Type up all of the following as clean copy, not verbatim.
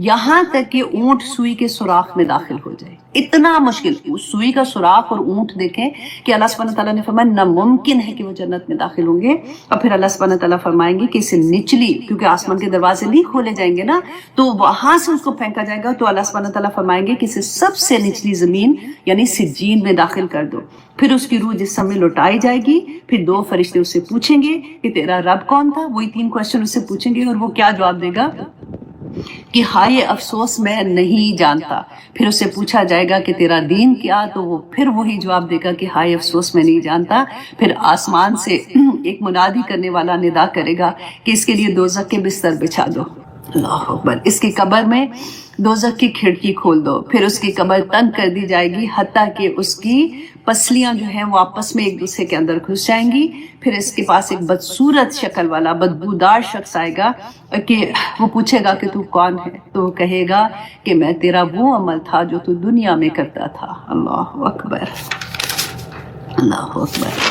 یہاں تک کہ اونٹ سوئی کے سوراخ میں داخل ہو جائے. اتنا مشکل. اس سوئی کا سوراخ اور اونٹ دیکھیں کہ اللہ سبحانہ تعالیٰ نے فرمایا ناممکن ہے کہ وہ جنت میں داخل ہوں گے. اور پھر اللہ سبحانہ تعالیٰ فرمائیں گے کہ اسے نچلی، کیونکہ آسمان کے دروازے نہیں کھولے جائیں گے نا، تو وہاں سے اس کو پھینکا جائے گا. تو اللہ سبحانہ تعالیٰ فرمائیں گے کہ اسے سب سے نچلی زمین یعنی سجین میں داخل کر دو. پھر اس کی روح جسم میں لوٹائی جائے گی. پھر 2 فرشتے اس سے پوچھیں گے کہ تیرا رب کون تھا. وہی 3 کوشچن اس سے پوچھیں گے اور وہ کیا جواب دے گا کہ ہائے افسوس میں نہیں جانتا. پھر اس سے پوچھا جائے گا کہ تیرا دین کیا، تو وہ پھر وہی جواب دے گا کہ ہائے افسوس میں نہیں جانتا. پھر آسمان سے ایک منادی کرنے والا ندا کرے گا کہ اس کے لیے دوزخ کے بستر بچھا دو. اللہ اکبر. اس کی قبر میں دوزخ کی کھڑکی کھول دو. پھر اس کی قبر تنگ کر دی جائے گی حتیٰ کہ اس کی پسلیاں جو ہیں وہ آپس میں ایک دوسرے کے اندر گھس جائیں گی. پھر اس کے پاس ایک بدصورت شکل والا بدبودار شخص آئے گا کہ وہ پوچھے گا کہ تو کون ہے. تو وہ کہے گا کہ میں تیرا وہ عمل تھا جو تو دنیا میں کرتا تھا. اللہ اکبر، اللہ اکبر.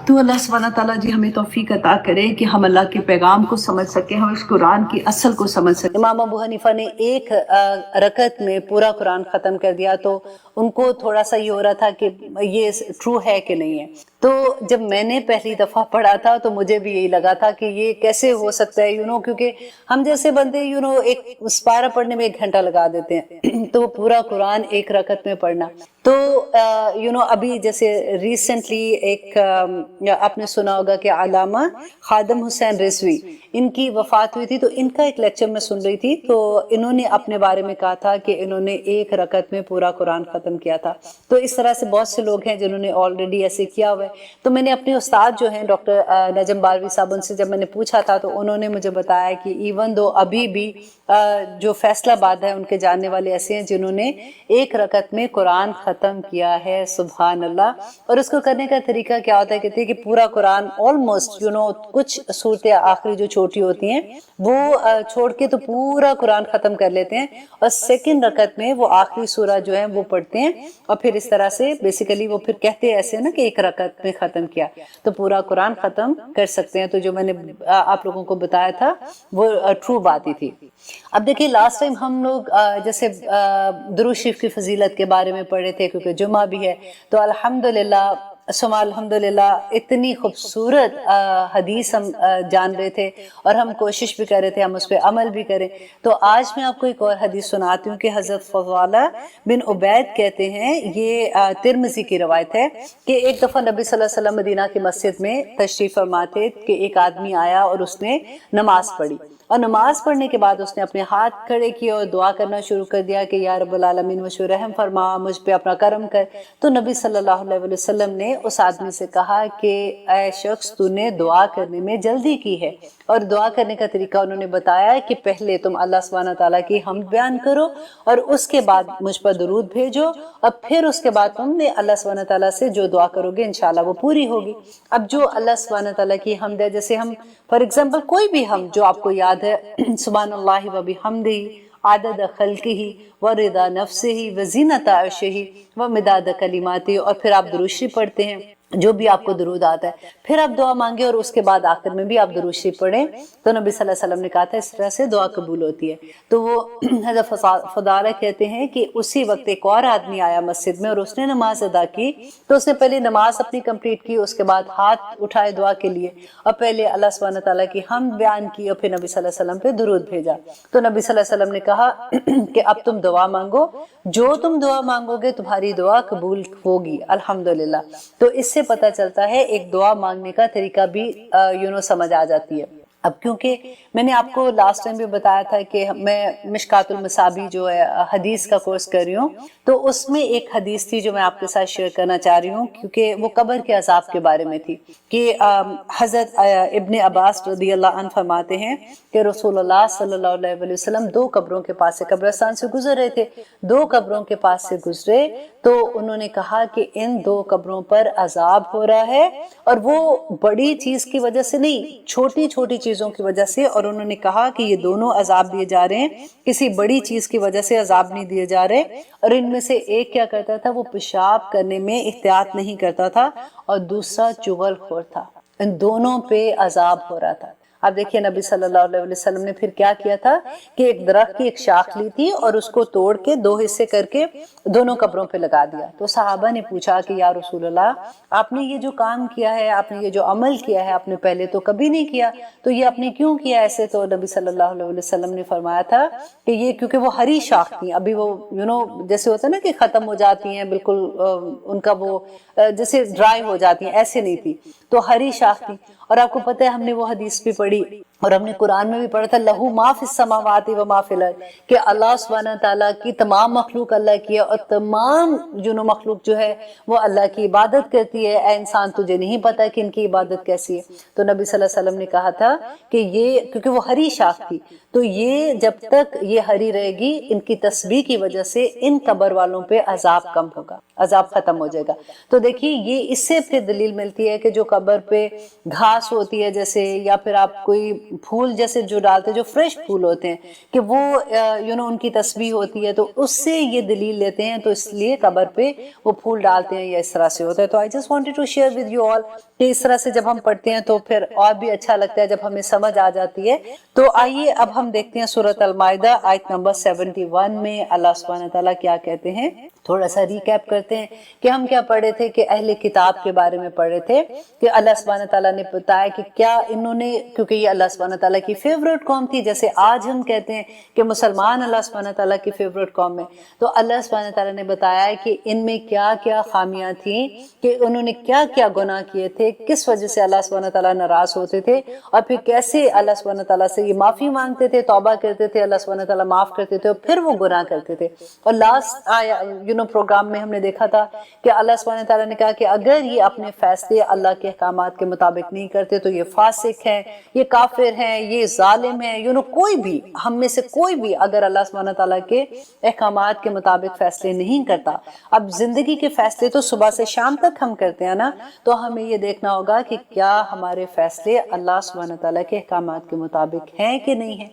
تو اللہ سبحانہ تعالیٰ جی ہمیں توفیق عطا کرے کہ ہم اللہ کے پیغام کو سمجھ سکیں، ہم اس قرآن کی اصل کو سمجھ سکیں. امام ابو حنیفہ نے ایک رکعت میں پورا قرآن ختم کر دیا، تو ان کو تھوڑا سا یہ ہو رہا تھا کہ یہ ٹرو ہے کہ نہیں ہے. تو جب میں نے پہلی دفعہ پڑھا تھا تو مجھے بھی یہی لگا تھا کہ یہ کیسے ہو سکتا ہے، کیونکہ ہم جیسے بندے ایک سپارہ پڑھنے میں 1 گھنٹہ لگا دیتے ہیں تو پورا قرآن ایک رکعت میں پڑھنا. تو ابھی جیسے ریسنٹلی ایک آپ نے سنا ہوگا کہ علامہ خادم حسین رضوی، ان کی وفات ہوئی تھی. تو ان کا ایک لیکچر میں سن رہی تھی، تو انہوں نے اپنے بارے میں کہا تھا کہ انہوں نے ایک رکعت میں پورا قرآن ختم کیا تھا. تو اس طرح سے بہت سے لوگ ہیں جنہوں نے آلریڈی ایسے کیا ہوا ہے. تو میں نے اپنے استاد جو ہیں ڈاکٹر نجم بالوی صاحب، ان سے جب میں نے پوچھا تھا تو انہوں نے مجھے بتایا کہ ایون دو ابھی بھی جو فیصلہ باد ہے ان کے جاننے والے ایسے ہیں جنہوں نے ایک رکعت میں قرآن ختم کیا ہے. سبحان اللہ. اور اس کو کرنے کا طریقہ کیا ہوتا ہے، کہتے ہیں کہ پورا قرآن آلموسٹ کچھ صورتیں آخری جو چھوٹی ہوتی ہیں وہ چھوڑ کے تو پورا قرآن ختم کر لیتے ہیں، اور سیکنڈ رکعت میں وہ آخری سورہ جو ہے وہ پڑھتے ہیں. اور پھر اس طرح سے بیسیکلی وہ پھر کہتے ہیں ایسے نا کہ ایک رکعت میں ختم کیا تو پورا قرآن ختم کر سکتے ہیں. تو جو میں نے آپ لوگوں کو بتایا تھا وہ ٹرو بات ہی تھی. اب دیکھیں لاسٹ ٹائم ہم لوگ جیسے درود شریف کی فضیلت کے بارے میں پڑھ رہے تھے کیونکہ جمعہ بھی ہے. تو الحمدللہ ثم الحمدللہ اتنی خوبصورت حدیث ہم جان رہے تھے اور ہم کوشش بھی کر رہے تھے ہم اس پہ عمل بھی کریں. تو آج میں آپ کو ایک اور حدیث سناتی ہوں کہ حضرت فضالہ بن عبید کہتے ہیں، یہ ترمذی کی روایت ہے کہ ایک دفعہ نبی صلی اللہ علیہ وسلم مدینہ کی مسجد میں تشریف فرما تھے کہ ایک آدمی آیا اور اس نے نماز پڑھی، اور نماز پڑھنے کے بعد اس نے اپنے ہاتھ کھڑے کیے اور دعا کرنا شروع کر دیا کہ یا رب العالمین مجھ پہ رحم فرما، مجھ پہ اپنا کرم کر. تو نبی صلی اللہ علیہ وسلم نے اس آدمی سے کہا کہ اے شخص تو نے دعا کرنے میں جلدی کی ہے. اور دعا کرنے کا طریقہ انہوں نے بتایا کہ پہلے تم اللہ سبحانہ تعالیٰ کی حمد بیان کرو اور اس کے بعد مجھ پر درود بھیجو، اور پھر اس کے بعد تم نے اللہ سبحانہ تعالیٰ سے جو دعا کرو گے انشاءاللہ وہ پوری ہوگی. اب جو اللہ سبحانہ تعالیٰ کی حمد ہے، جیسے ہم فار ایگزامپل کوئی بھی ہم جو آپ کو یاد ہے سبحان اللہ و بحمدہ عدد خلقہ ورضا نفسہ وزینۃ عرشہ ومداد کلماتہ، اور پھر آپ درود شریف پڑھتے ہیں جو بھی آپ کو درود آتا ہے، پھر آپ دعا مانگے اور اس کے بعد آخر میں بھی آپ درود شریف پڑھیں. تو نبی صلی اللہ علیہ وسلم نے کہا تھا اس طرح سے دعا قبول ہوتی ہے. تو وہ حضرت فضالہ کہتے ہیں کہ اسی وقت ایک اور آدمی آیا مسجد میں اور اس نے نماز ادا کی. تو اس نے پہلے نماز اپنی کمپلیٹ کی، اس کے بعد ہاتھ اٹھائے دعا کے لیے اور پہلے اللہ سبحانہ تعالیٰ کی حمد بیان کی اور پھر نبی صلی اللہ علیہ وسلم پہ درود بھیجا. تو نبی صلی اللہ علیہ وسلم نے کہا کہ اب تم دعا مانگو، جو تم دعا مانگو گے تمہاری دعا قبول ہوگی الحمدللہ. تو اس سے پتہ چلتا ہے ایک دعا مانگنے کا طریقہ بھی سمجھ آ جاتی ہے. اب کیونکہ میں نے آپ کو لاسٹ ٹائم بھی بتایا تھا کہ میں مشکات المصابیح جو ہے حدیث کا کورس کر رہی ہوں، تو اس میں ایک حدیث تھی جو میں آپ کے ساتھ شیئر کرنا چاہ رہی ہوں کیونکہ وہ قبر کے عذاب کے بارے میں تھی کہ حضرت ابن عباس رضی اللہ عنہ فرماتے ہیں کہ رسول اللہ صلی اللہ علیہ وسلم 2 قبروں کے پاس سے قبرستان سے گزر رہے تھے. 2 قبروں کے پاس سے گزرے تو انہوں نے کہا کہ ان 2 قبروں پر عذاب ہو رہا ہے، اور وہ بڑی چیز کی وجہ سے نہیں، چھوٹی چھوٹی چیزوں کی وجہ سے. اور انہوں نے کہا کہ یہ دونوں عذاب دیے جا رہے ہیں، کسی بڑی چیز کی وجہ سے عذاب نہیں دیے جا رہے. اور ان میں سے ایک کیا کرتا تھا، وہ پیشاب کرنے میں احتیاط نہیں کرتا تھا، اور دوسرا چغل خور تھا. ان دونوں پہ عذاب ہو رہا تھا. اب دیکھیے نبی صلی اللہ علیہ وسلم نے پھر کیا کیا تھا کہ ایک درخت کی ایک شاخ لی تھی اور اس کو توڑ کے 2 حصے کر کے دونوں قبروں پہ لگا دیا. تو صحابہ نے پوچھا کہ یا رسول اللہ آپ نے یہ جو کام کیا ہے, آپ نے یہ جو عمل کیا ہے, آپ نے پہلے تو کبھی نہیں کیا, تو یہ آپ نے کیوں کیا ایسے؟ تو نبی صلی اللہ علیہ وسلم نے فرمایا تھا کہ یہ کیونکہ وہ ہری شاخ تھی, ابھی وہ جیسے ہوتا ہے نا کہ ختم ہو جاتی ہیں بالکل, ان کا وہ جیسے ڈرائی ہو جاتی ہیں, ایسے نہیں تھی, تو ہری شاخ تھی. اور آپ کو پتہ ہے ہم نے وہ حدیث بھی پڑھی اور ہم نے قرآن میں بھی پڑھا تھا, لہو ما فی السماوات و ما فی الارض, کہ اللہ سبحانہ تعالیٰ کی تمام مخلوق اللہ کی ہے اور تمام مخلوق جو ہے وہ اللہ کی عبادت کرتی ہے. اے انسان تجھے نہیں پتا کہ ان کی عبادت کیسی ہے؟ تو نبی صلی اللہ علیہ وسلم نے کہا تھا کہ یہ کیونکہ وہ ہری شاخ تھی, تو یہ جب تک یہ ہری رہے گی ان کی تسبیح کی وجہ سے ان قبر والوں پہ عذاب کم ہوگا, عذاب ختم ہو جائے گا. تو دیکھیے یہ اس سے پھر دلیل ملتی ہے کہ جو قبر پہ گھاس ہوتی ہے جیسے, یا پھر آپ کوئی پھول جیسے جو ڈالتے جو فریش پھول ہوتے ہیں کہ وہ ان کی تسبیح ہوتی ہے, تو اس سے یہ دلیل لیتے ہیں, تو اس لیے قبر پہ وہ پھول ڈالتے ہیں, یا اس طرح سے ہوتا ہے. تو I just wanted to share with you all کہ اس طرح سے جب ہم پڑھتے ہیں تو پھر اور بھی اچھا لگتا ہے جب ہمیں سمجھ آ جاتی ہے. تو آئیے اب ہم دیکھتے ہیں سورۃ المائدہ آیت نمبر 71 میں اللہ سبحانہ تعالیٰ کیا کہتے ہیں. تھوڑا سا ریکیپ کرتے ہیں کہ ہم کیا پڑھے تھے, کہ اہل کتاب کے بارے میں پڑھے تھے کہ اللہ سبحانہ تعالیٰ نے بتایا کہ کیا انہوں نے, کیونکہ یہ اللہ سبحانہ تعالیٰ کی فیوریٹ قوم تھی, جیسے آج ہم کہتے ہیں کہ مسلمان اللہ سبحانہ تعالیٰ کی فیوریٹ قوم ہے, تو اللہ سبحانہ تعالیٰ نے بتایا کہ ان میں کیا کیا خامیاں تھیں, کہ انہوں نے کیا کیا گناہ کیے تھے, کس وجہ سے اللہ سبحانہ تعالیٰ ناراض ہوتے تھے, اور پھر کیسے اللہ سبحانہ تعالیٰ سے یہ معافی مانگتے تھے, توبہ کرتے تھے, اللہ سبحانہ تعالیٰ معاف کرتے تھے, اور پھر وہ گناہ کرتے تھے. اور لاسٹ پروگرام میں ہم نے دیکھا تھا کہ اللہ سبحانہ تعالیٰ نے کہا کہ اگر یہ اپنے فیصلے اللہ کے احکامات کے مطابق نہیں کرتے تو یہ فاسق ہیں, یہ کافر ہیں, یہ ظالم ہیں. کوئی بھی ہم میں سے کوئی بھی اگر اللہ سبحانہ تعالیٰ کے احکامات کے مطابق فیصلے نہیں کرتا, اب زندگی کے فیصلے تو صبح سے شام تک ہم کرتے ہیں نا, تو ہمیں یہ دیکھنا ہوگا کہ کیا ہمارے فیصلے اللہ سبحانہ تعالیٰ کے احکامات کے مطابق ہیں کہ نہیں ہیں.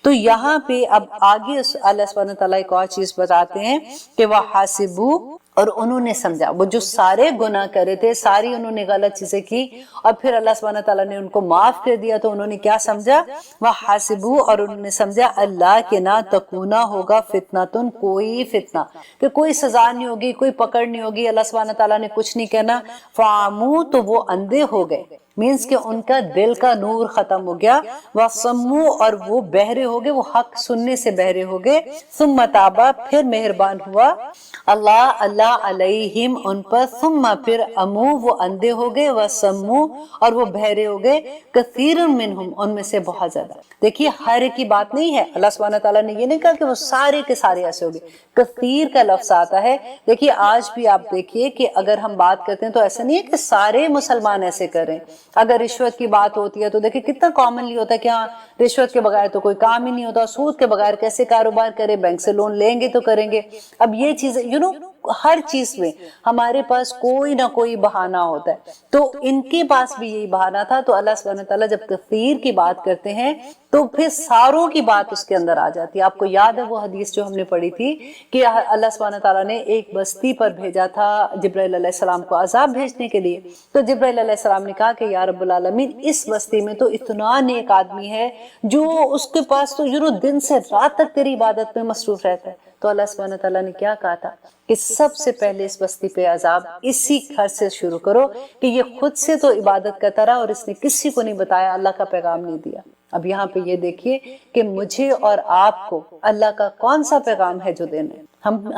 تو یہاں پہ اب آگے اللہ سبحانہ تعالیٰ ایک اور چیز بتاتے ہیں کہ وَحَاسِبُوا, اور انہوں نے سمجھا, وہ جو سارے گناہ کرے تھے, ساری انہوں نے غلط چیزیں کی, اور پھر اللہ سبحانہ تعالیٰ نے ان کو معاف کر دیا, تو انہوں نے کیا سمجھا, وَحَاسِبُوا, اور انہوں نے سمجھا اللہ کے نہ تکونا ہوگا فتنہ, کوئی فتنہ, کہ کوئی سزا نہیں ہوگی, کوئی پکڑ نہیں ہوگی, اللہ سبحانہ تعالیٰ نے کچھ نہیں کہنا. فَعَمُوا, تو وہ اندھے ہو گئے, مینس کہ ان کا دل کا نور ختم ہو گیا. وَصَمُّوا, اور وہ بہرے ہو گئے, وہ حق سننے سے بہرے ہو گئے. ثُمَّ تَابَ, پھر مہربان ہوا اللہ علیہم ان پر. ثم, پھر امو, وہ اندھے ہو گئے. وَصَمُّوا, اور وہ بہرے ہو گئے. کثیر منہم, ان میں سے بہت زیادہ. دیکھیے ہر ایک کی بات نہیں ہے, اللہ سبحانہ تعالیٰ نے یہ نہیں کہا کہ وہ سارے کے سارے ایسے ہو گئے, کثیر کا لفظ آتا ہے. دیکھیے آج بھی آپ دیکھیے کہ اگر ہم بات کرتے ہیں تو ایسا نہیں ہے کہ سارے مسلمان ایسے کریں. اگر رشوت کی بات ہوتی ہے تو دیکھیں کتنا کامنلی ہوتا ہے کہ ہاں رشوت کے بغیر تو کوئی کام ہی نہیں ہوتا, سود کے بغیر کیسے کاروبار کرے, بینک سے لون لیں گے تو کریں گے. اب یہ چیزیں ہر چیز میں ہمارے پاس کوئی نہ کوئی بہانہ ہوتا ہے, تو ان کے پاس بھی یہی بہانہ تھا. تو اللہ سبحانہ تعالیٰ جب کثیر کی بات کرتے ہیں تو پھر ساروں کی بات اس کے اندر آ جاتی ہے. آپ کو یاد ہے وہ حدیث جو ہم نے پڑھی تھی کہ اللہ سبحانہ تعالیٰ نے ایک بستی پر بھیجا تھا جبرائیل علیہ السلام کو عذاب بھیجنے کے لیے. تو جبرائیل علیہ السلام نے کہا کہ یا رب العالمین, اس بستی میں تو اتنا نیک آدمی ہے جو اس کے پاس تو دن سے رات تک تیری عبادت میں مصروف رہتا ہے. تو اللہ سبحانہ تعالیٰ نے کیا کہا تھا کہ سب سے پہلے اس بستی پہ عذاب اسی گھر سے شروع کرو, کہ یہ خود سے تو عبادت کرتا رہا اور اس نے کسی کو نہیں بتایا, اللہ کا پیغام نہیں دیا. اب یہاں پہ یہ دیکھیے کہ مجھے اور آپ کو اللہ کا کون سا پیغام ہے جو دینا ہے.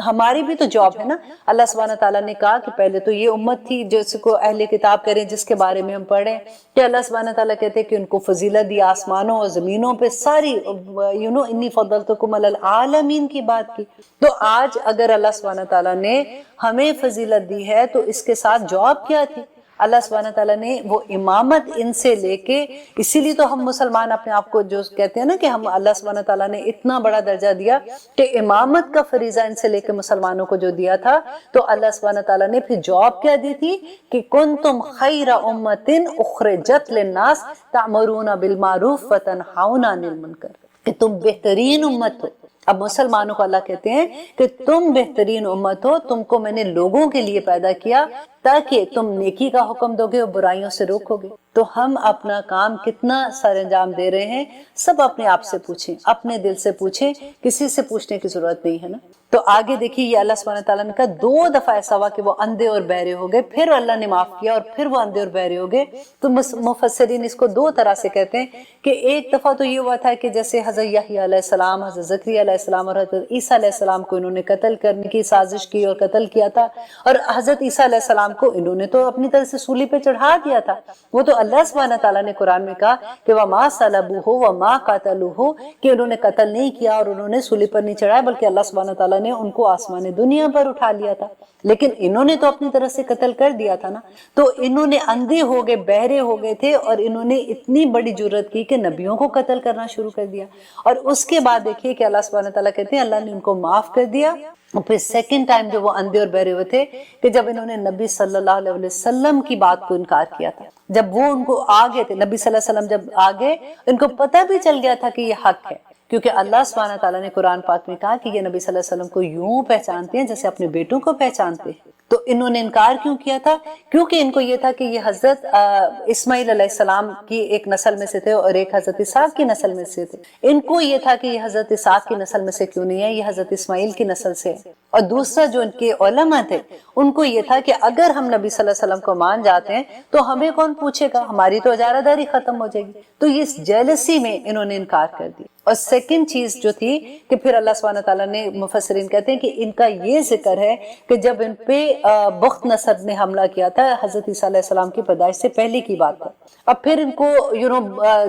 ہماری بھی تو جاب ہے نا. اللہ سبحانہ تعالیٰ نے کہا کہ پہلے تو یہ امت تھی جس کو اہل کتاب کریں, جس کے بارے میں ہم پڑھیں کہ اللہ سبحانہ تعالیٰ کہتے ہیں کہ ان کو فضیلت دی آسمانوں اور زمینوں پہ ساری, انی فضلتکم علی العالمین کی بات کی. تو آج اگر اللہ سبحانہ تعالیٰ نے ہمیں فضیلت دی ہے تو اس کے ساتھ جاب کیا تھی. اللہ سبحانہ تعالیٰ نے وہ امامت ان سے لے کے, اسی لیے تو ہم مسلمان اپنے آپ کو جو کہتے ہیں نا کہ ہم اللہ سبحانہ تعالیٰ نے اتنا بڑا درجہ دیا کہ امامت کا فریضہ ان سے لے کے مسلمانوں کو جو دیا تھا, تو اللہ سبحانہ تعالیٰ نے پھر جواب کیا دی تھی کہ کنتم خیر امت اخرجت للناس تأمرون بالمعروف وتنہون عن المنکر, کہ تم بہترین امت ہو. اب مسلمانوں کو اللہ کہتے ہیں کہ تم بہترین امت ہو, تم کو میں نے لوگوں کے لیے پیدا کیا تاکہ تم نیکی کا حکم دو گے اور برائیوں سے روکو گے۔ تو ہم اپنا کام کتنا سر انجام دے رہے ہیں، سب اپنے آپ سے پوچھیں، اپنے دل سے پوچھیں، کسی سے پوچھنے کی ضرورت نہیں ہے نا۔ تو آگے دیکھیے یہ اللہ سبحانہ تعالیٰ نے کہا 2 دفعہ ایسا ہوا کہ وہ اندھے اور بہرے ہو گئے، پھر اللہ نے معاف کیا اور پھر وہ اندھے اور بہرے ہو گئے۔ تو مفسرین اس کو 2 طرح سے کہتے ہیں کہ ایک دفعہ تو یہ ہوا تھا کہ جیسے حضرت یحییٰ علیہ السلام، حضرت زکریا علیہ السلام اور حضرت عیسیٰ علیہ السلام کو انہوں نے قتل کرنے کی سازش کی اور قتل کیا تھا، اور حضرت عیسیٰ علیہ السلام کو انہوں نے تو اپنی طرف سے سولی پہ چڑھا دیا تھا۔ وہ تو اللہ سبحانہ تعالیٰ نے قرآن میں کہا کہ وَمَا صَلَبُوهُ وَمَا قَتَلُوهُ، کہ انہوں نے قتل نہیں کیا اور انہوں نے سولی پر نہیں چڑھایا، بلکہ اللہ سبحانہ تعالیٰ نے ان کو آسمان دنیا پر اٹھا لیا تھا۔ لیکن انہوں نے تو اپنی طرف سے قتل کر دیا تھا نا۔ تو انہوں نے اندھے ہو گئے، بہرے ہو گئے تھے، اور انہوں نے اتنی بڑی جرت کی کہ نبیوں کو قتل کرنا شروع کر دیا۔ اور اس کے بعد دیکھیے کہ اللہ سبحانہ تعالیٰ کہتے ہیں اللہ نے ان کو معاف کر دیا۔ اور پھر سیکنڈ ٹائم جو وہ اندھے اور بہرے ہوئے تھے کہ جب انہوں نے نبی صلی اللہ علیہ وسلم کی بات کو انکار کیا تھا، جب وہ ان کو آگے تھے، نبی صلی اللہ علیہ وسلم جب آگے، ان کو پتہ بھی چل گیا تھا کہ یہ حق ہے، کیونکہ اللہ سبحانہ تعالیٰ نے قرآن پاک میں کہا کہ یہ نبی صلی اللہ علیہ وسلم کو یوں پہچانتے ہیں جیسے اپنے بیٹوں کو پہچانتے ہیں۔ تو انہوں نے انکار کیوں کیا تھا؟ کیونکہ ان کو یہ تھا کہ یہ حضرت اسماعیل علیہ السلام کی ایک نسل میں سے تھے اور ایک حضرت اسحاق کی نسل میں سے تھے۔ ان کو یہ تھا کہ یہ حضرت اسحاق کی نسل میں سے کیوں نہیں ہے، یہ حضرت اسماعیل کی نسل سے ہے۔ اور دوسرا جو ان کے علماء تھے ان کو یہ تھا کہ اگر ہم نبی صلی اللہ علیہ وسلم کو مان جاتے ہیں تو ہمیں کون پوچھے گا، ہماری تو اجارہ داری ختم ہو جائے گی۔ تو اس جیلسی میں انہوں نے انکار کر دیا۔ اور سیکنڈ چیز جو تھی کہ پھر اللہ سبحانہ تعالیٰ نے، مفسرین کہتے ہیں کہ ان کا یہ ذکر ہے کہ جب ان پہ بخت نصر نے حملہ کیا تھا حضرت عیسیٰ علیہ السلام کی پیدائش سے پہلے کی بات ہے، اب پھر ان کو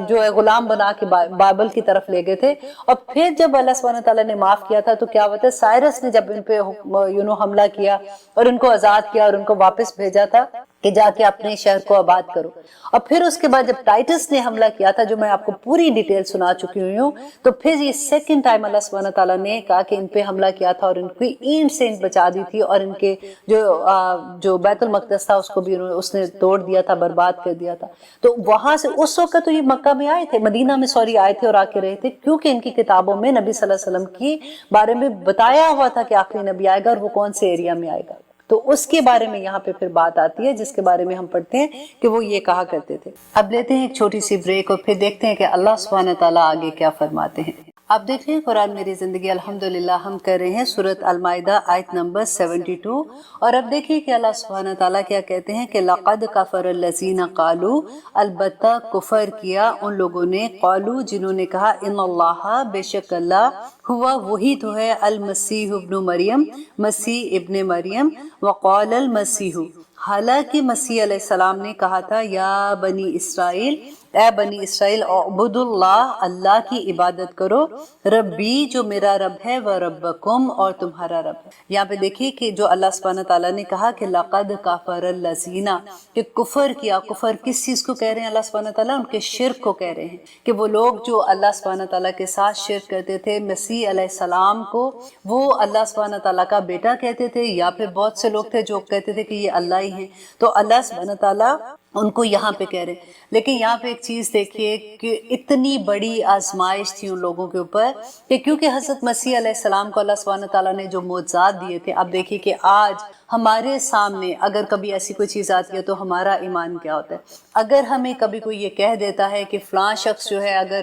جو ہے غلام بنا کے بائبل کی طرف لے گئے تھے، اور پھر جب اللہ سبحانہ تعالیٰ نے معاف کیا تھا تو کیا ہوتا ہے، سائرس نے جب ان پہ حملہ کیا اور ان کو آزاد کیا اور ان کو واپس بھیجا تھا کہ جا کے اپنے شہر کو آباد کرو، اور پھر اس کے بعد جب ٹائٹس نے حملہ کیا تھا، جو میں آپ کو پوری ڈیٹیل سنا چکی ہوئی ہوں، تو پھر یہ سیکنڈ ٹائم اللہ سبحانہ تعالیٰ نے کہا کہ ان پہ حملہ کیا تھا اور ان کی اینٹ سے اینٹ بچا دی تھی، اور ان کے جو بیت المقدس تھا اس کو بھی اس نے توڑ دیا تھا، برباد کر دیا تھا۔ تو وہاں سے اس وقت تو یہ مکہ میں آئے تھے، مدینہ میں آئے تھے اور آ کے رہے تھے، کیونکہ ان کی کتابوں میں نبی صلی اللہ علیہ وسلم کی بارے میں بتایا ہوا تھا کہ آخری نبی آئے گا اور وہ کون سے ایریا میں آئے گا۔ تو اس کے بارے میں یہاں پہ پھر بات آتی ہے جس کے بارے میں ہم پڑھتے ہیں کہ وہ یہ کہا کرتے تھے۔ اب لیتے ہیں ایک چھوٹی سی بریک اور پھر دیکھتے ہیں کہ اللہ سبحانہ تعالیٰ آگے کیا فرماتے ہیں۔ اب دیکھ رہے ہیں قرآن میری زندگی، الحمدللہ ہم کر رہے ہیں سورۃ المائدہ آیت نمبر 72، اور اب دیکھیے کہ اللہ سبحانہ تعالیٰ کیا کہتے ہیں کہ لَقَدْ كَفَرَ الَّذِينَ قَالُوا، البتہ کفر کیا ان لوگوں نے، قالوا جنہوں نے کہا، ان اللہ بے شک اللہ، ہوا وہی تو ہے، المسیح ابن مریم مسیح ابن مریم، وقال المسیح، حالانکہ مسیح علیہ السلام نے کہا تھا، یا بنی اسرائیل، اے بنی اسرائیل، اعبدوا اللہ، اللہ کی عبادت کرو، ربی جو میرا رب ہے، و ربکم اور تمہارا رب ہے۔ یہاں پہ دیکھیے کہ جو اللہ سبحانہ تعالیٰ نے کہا کہ لقد کفر الذین، کہ کفر کیا، کفر کس چیز کو کہہ رہے ہیں اللہ سبحانہ تعالیٰ؟ ان کے شرک کو کہہ رہے ہیں، کہ وہ لوگ جو اللہ سبحانہ تعالیٰ کے ساتھ شرک کرتے تھے، مسیح علیہ السلام کو وہ اللہ سبحانہ تعالیٰ کا بیٹا کہتے تھے، یا پھر بہت سے لوگ تھے جو کہتے تھے کہ یہ اللہ ہی ہیں، تو اللہ سبحانہ تعالیٰ ان کو یہاں پہ کہہ رہے ہیں۔ لیکن یہاں پہ ایک چیز دیکھیے کہ اتنی بڑی آزمائش تھی ان لوگوں کے اوپر کہ کیونکہ حضرت مسیح علیہ السلام کو اللہ سبحانہ تعالیٰ نے جو معجزات دیے تھے، اب دیکھیے کہ آج ہمارے سامنے اگر کبھی ایسی کوئی چیز آتی ہے تو ہمارا ایمان کیا ہوتا ہے؟ اگر ہمیں کبھی کوئی یہ کہہ دیتا ہے کہ فلاں شخص جو ہے اگر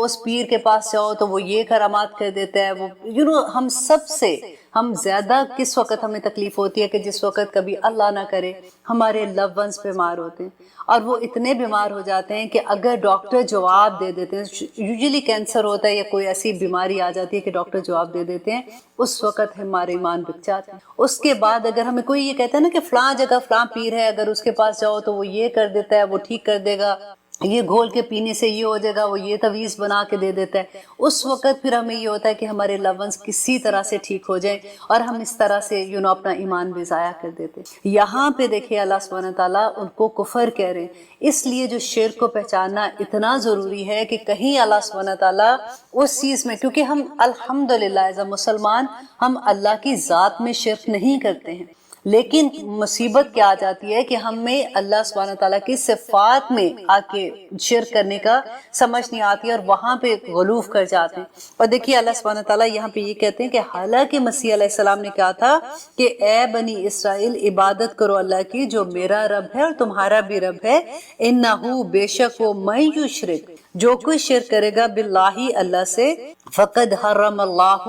اس پیر کے پاس جاؤ تو وہ یہ کرامات کر دیتا ہے، وہ ہم سب سے ہم زیادہ کس وقت ہمیں تکلیف ہوتی ہے کہ جس وقت کبھی اللہ نہ کرے ہمارے لو ونس بیمار ہوتے ہیں، اور وہ اتنے بیمار ہو جاتے ہیں کہ اگر ڈاکٹر جواب دے دیتے ہیں، یوزلی کینسر ہوتا ہے یا کوئی ایسی بیماری آ جاتی ہے کہ ڈاکٹر جواب دے دیتے ہیں، اس وقت ہمارے ایمان بک جاتے ہیں۔ اس کے بعد اگر ہمیں کوئی یہ کہتا ہے نا کہ فلاں جگہ فلاں پیر ہے، اگر اس کے پاس جاؤ تو وہ یہ کر دیتا ہے، وہ ٹھیک کر دے گا، یہ گھول کے پینے سے یہ ہو جائے گا، وہ یہ تعویذ بنا کے دے دیتا ہے، اس وقت پھر ہمیں یہ ہوتا ہے کہ ہمارے لونس کسی طرح سے ٹھیک ہو جائیں، اور ہم اس طرح سے اپنا ایمان بھی ضائع کر دیتے۔ یہاں پہ دیکھیں اللہ سبحانہ تعالیٰ ان کو کفر کہہ رہے ہیں، اس لیے جو شرک کو پہچاننا اتنا ضروری ہے کہ کہیں اللہ سبحانہ تعالیٰ اس چیز میں، کیونکہ ہم الحمدللہ ایز اے مسلمان ہم اللہ کی ذات میں شرک نہیں کرتے ہیں، لیکن مصیبت کیا آ جاتی ہے کہ ہمیں اللہ سبحانہ تعالیٰ کی صفات میں آ کے شرک کرنے کا سمجھ نہیں آتی اور وہاں پہ غلوف کر جاتے ہیں۔ اور دیکھیے اللہ سبحانہ تعالیٰ یہاں پہ یہ کہتے ہیں کہ حالانکہ مسیح علیہ السلام نے کہا تھا کہ اے بنی اسرائیل عبادت کرو اللہ کی جو میرا رب ہے اور تمہارا بھی رب ہے، انہو بے شک وہ من یشرک جو کوئی شرک کرے گا باللہ اللہ سے، فقد حرم اللہ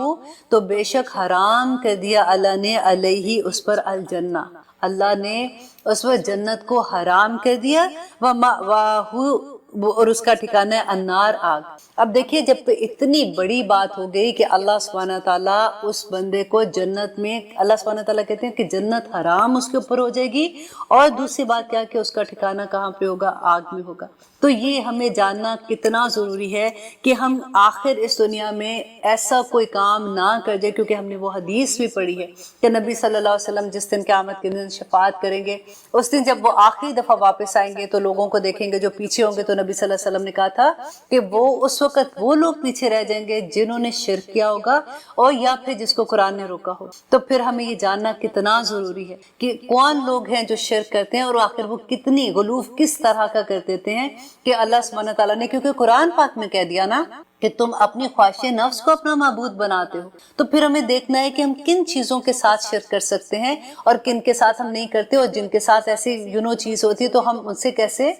تو بے شک حرام کر دیا اللہ نے علیہ اس پر الجنہ، اللہ نے اس پر جنت کو حرام کر دیا، وَمَأْوَاهُ اور اس کا ٹھکانہ ہے النار آگ۔ اب دیکھیے جب اتنی بڑی بات ہو گئی کہ اللہ سبحانہ تعالیٰ اس بندے کو جنت میں، اللہ سبحانہ تعالیٰ کہتے ہیں کہ جنت حرام اس کے اوپر ہو جائے گی، اور دوسری بات کیا کہ اس کا ٹھکانہ کہاں پہ ہوگا؟ آگ میں ہوگا۔ تو یہ ہمیں جاننا کتنا ضروری ہے کہ ہم آخر اس دنیا میں ایسا کوئی کام نہ کر جائے، کیونکہ ہم نے وہ حدیث بھی پڑھی ہے کہ نبی صلی اللہ علیہ وسلم جس دن قیامت کے دن شفاعت کریں گے، اس دن جب وہ آخری دفعہ واپس آئیں گے تو لوگوں کو دیکھیں گے جو پیچھے ہوں گے، تو نبی صلی اللہ علیہ وسلم نے کہا تھا کہ وہ اس وقت وہ لوگ پیچھے رہ جائیں گے جنہوں نے شرک کیا ہوگا اور یا پھر جس کو قرآن نے روکا ہو۔ تو پھر ہمیں یہ جاننا کتنا ضروری ہے کہ کون لوگ ہیں جو شرک کرتے ہیں اور آخر وہ کتنی غلوف کس طرح کا کر دیتے ہیں کہ اللہ سبحانہ تعالیٰ نے، کیونکہ قرآن پاک میں کہہ دیا نا کہ تم اپنی خواہش نفس کو اپنا معبود بناتے ہو، تو پھر ہمیں دیکھنا ہے کہ ہم کن چیزوں کے ساتھ شرک کر سکتے ہیں اور کن کے ساتھ ہم نہیں کرتے، اور جن کے ساتھ ایسی چیز ہوتی ہے تو ہم ان سے کیسے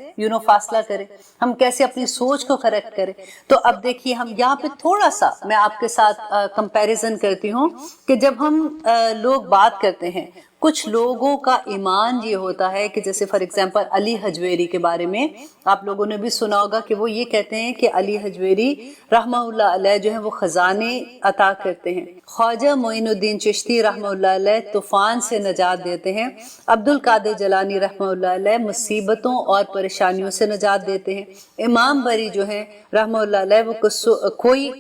فاصلہ کریں، ہم کیسے اپنی سوچ کو کریکٹ کریں۔ تو اب دیکھیے ہم یہاں پہ تھوڑا سا میں آپ کے ساتھ کمپیریزن کرتی ہوں کہ جب ہم لوگ بات کرتے ہیں، کچھ لوگوں کا ایمان یہ ہوتا ہے کہ جیسے فار ایگزامپل علی حجویری کے بارے میں آپ لوگوں نے بھی سنا ہوگا کہ وہ یہ کہتے ہیں کہ علی حجویری رحمہ اللہ علیہ جو ہے وہ خزانے عطا کرتے ہیں، خواجہ معین الدین چشتی رحمہ اللہ علیہ طوفان سے نجات دیتے ہیں، عبد القادر جیلانی رحمہ اللہ علیہ مصیبتوں اور پریشانیوں سے نجات دیتے ہیں، امام بری جو ہیں رحمہ اللہ علیہ وہ کوئی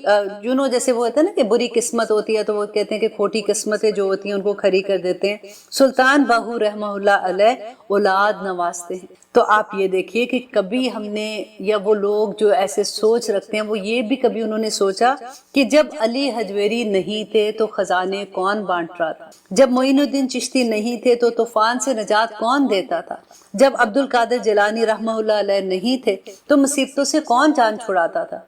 جیسے وہ ہوتا ہے نا کہ بری قسمت ہوتی ہے تو وہ کہتے ہیں کہ کھوٹی قسمتیں جو ہوتی ہیں ان کو کھری کر دیتے ہیں، سلطان باہو رحمہ اللہ علیہ اولاد نوازتے ہیں۔ تو آپ یہ دیکھیے کہ کبھی ہم نے یا وہ لوگ جو ایسے سوچ رکھتے ہیں وہ یہ بھی کبھی انہوں نے سوچا کہ جب علی حجویری نہیں تھے تو خزانے کون بانٹ رہا تھا، جب معین الدین چشتی نہیں تھے تو طوفان سے نجات کون دیتا تھا، جب عبد القادر جیلانی رحمہ اللہ علیہ نہیں تھے تو مصیبتوں سے کون جان چھڑاتا تھا،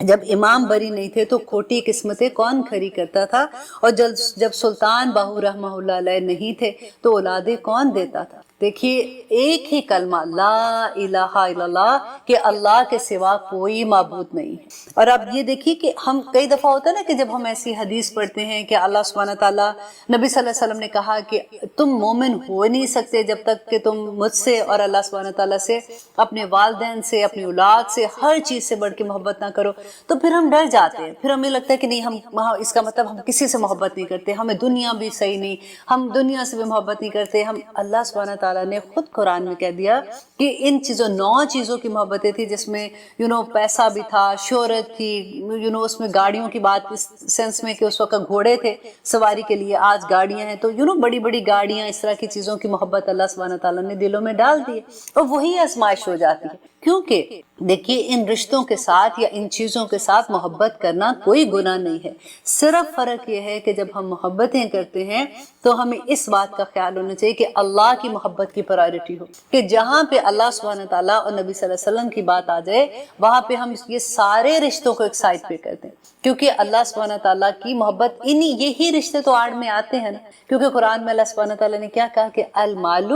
جب امام بری نہیں تھے تو کھوٹی قسمتیں کون کھری کرتا تھا، اور جب سلطان باہو رحمہ اللہ علیہ نہیں تھے تو اولادیں کون دیتا تھا۔ دیکھیے ایک ہی کلمہ لا الہ الا اللہ کہ اللہ کے سوا کوئی معبود نہیں ہے۔ اور اب یہ دیکھیے کہ ہم کئی دفعہ ہوتا ہے نا کہ جب ہم ایسی حدیث پڑھتے ہیں کہ اللہ سبحانہ تعالیٰ، نبی صلی اللہ علیہ وسلم نے کہا کہ تم مومن ہو نہیں سکتے جب تک کہ تم مجھ سے اور اللہ سبحانہ تعالیٰ سے، اپنے والدین سے، اپنی اولاد سے، ہر چیز سے بڑھ کے محبت نہ کرو، تو پھر ہم ڈر جاتے ہیں، پھر ہمیں لگتا ہے کہ نہیں ہم اس کا مطلب ہم کسی سے محبت نہیں کرتے، ہمیں دنیا بھی صحیح نہیں، ہم دنیا سے بھی محبت نہیں کرتے۔ ہم اللہ سبحانہ تعالیٰ نے خود قرآن میں کہہ دیا کہ ان 9 چیزوں کی محبتیں تھی، جس میں پیسہ بھی تھا، شہرت تھی، اس میں گاڑیوں کی بات اس سینس میں کہ اس وقت گھوڑے تھے سواری کے لیے، آج گاڑیاں ہیں، تو بڑی بڑی گاڑیاں، اس طرح کی چیزوں کی محبت اللہ سبحانہ تعالیٰ نے دلوں میں ڈال دی ہے، اور وہی آزمائش ہو جاتی ہے۔ کیونکہ دیکھیے ان رشتوں کے ساتھ یا ان چیزوں کے ساتھ محبت کرنا کوئی گناہ نہیں ہے، صرف فرق یہ ہے کہ جب ہم محبتیں کرتے ہیں تو ہمیں اس بات کا خیال ہونا چاہیے کہ اللہ کی محبت کی پرائرٹی ہو، کہ جہاں پہ اللہ سبحانہ تعالیٰ اور نبی صلی اللہ علیہ وسلم کی بات آ جائے وہاں پہ ہم یہ سارے رشتوں کو ایک سائڈ پہ کرتے ہیں، کیونکہ اللہ سبحانہ تعالیٰ کی محبت یہی رشتے تو آڑ میں آتے ہیں نا، کیونکہ قرآن میں اللہ سبحانہ تعالیٰ نے کیا کہا کہ المال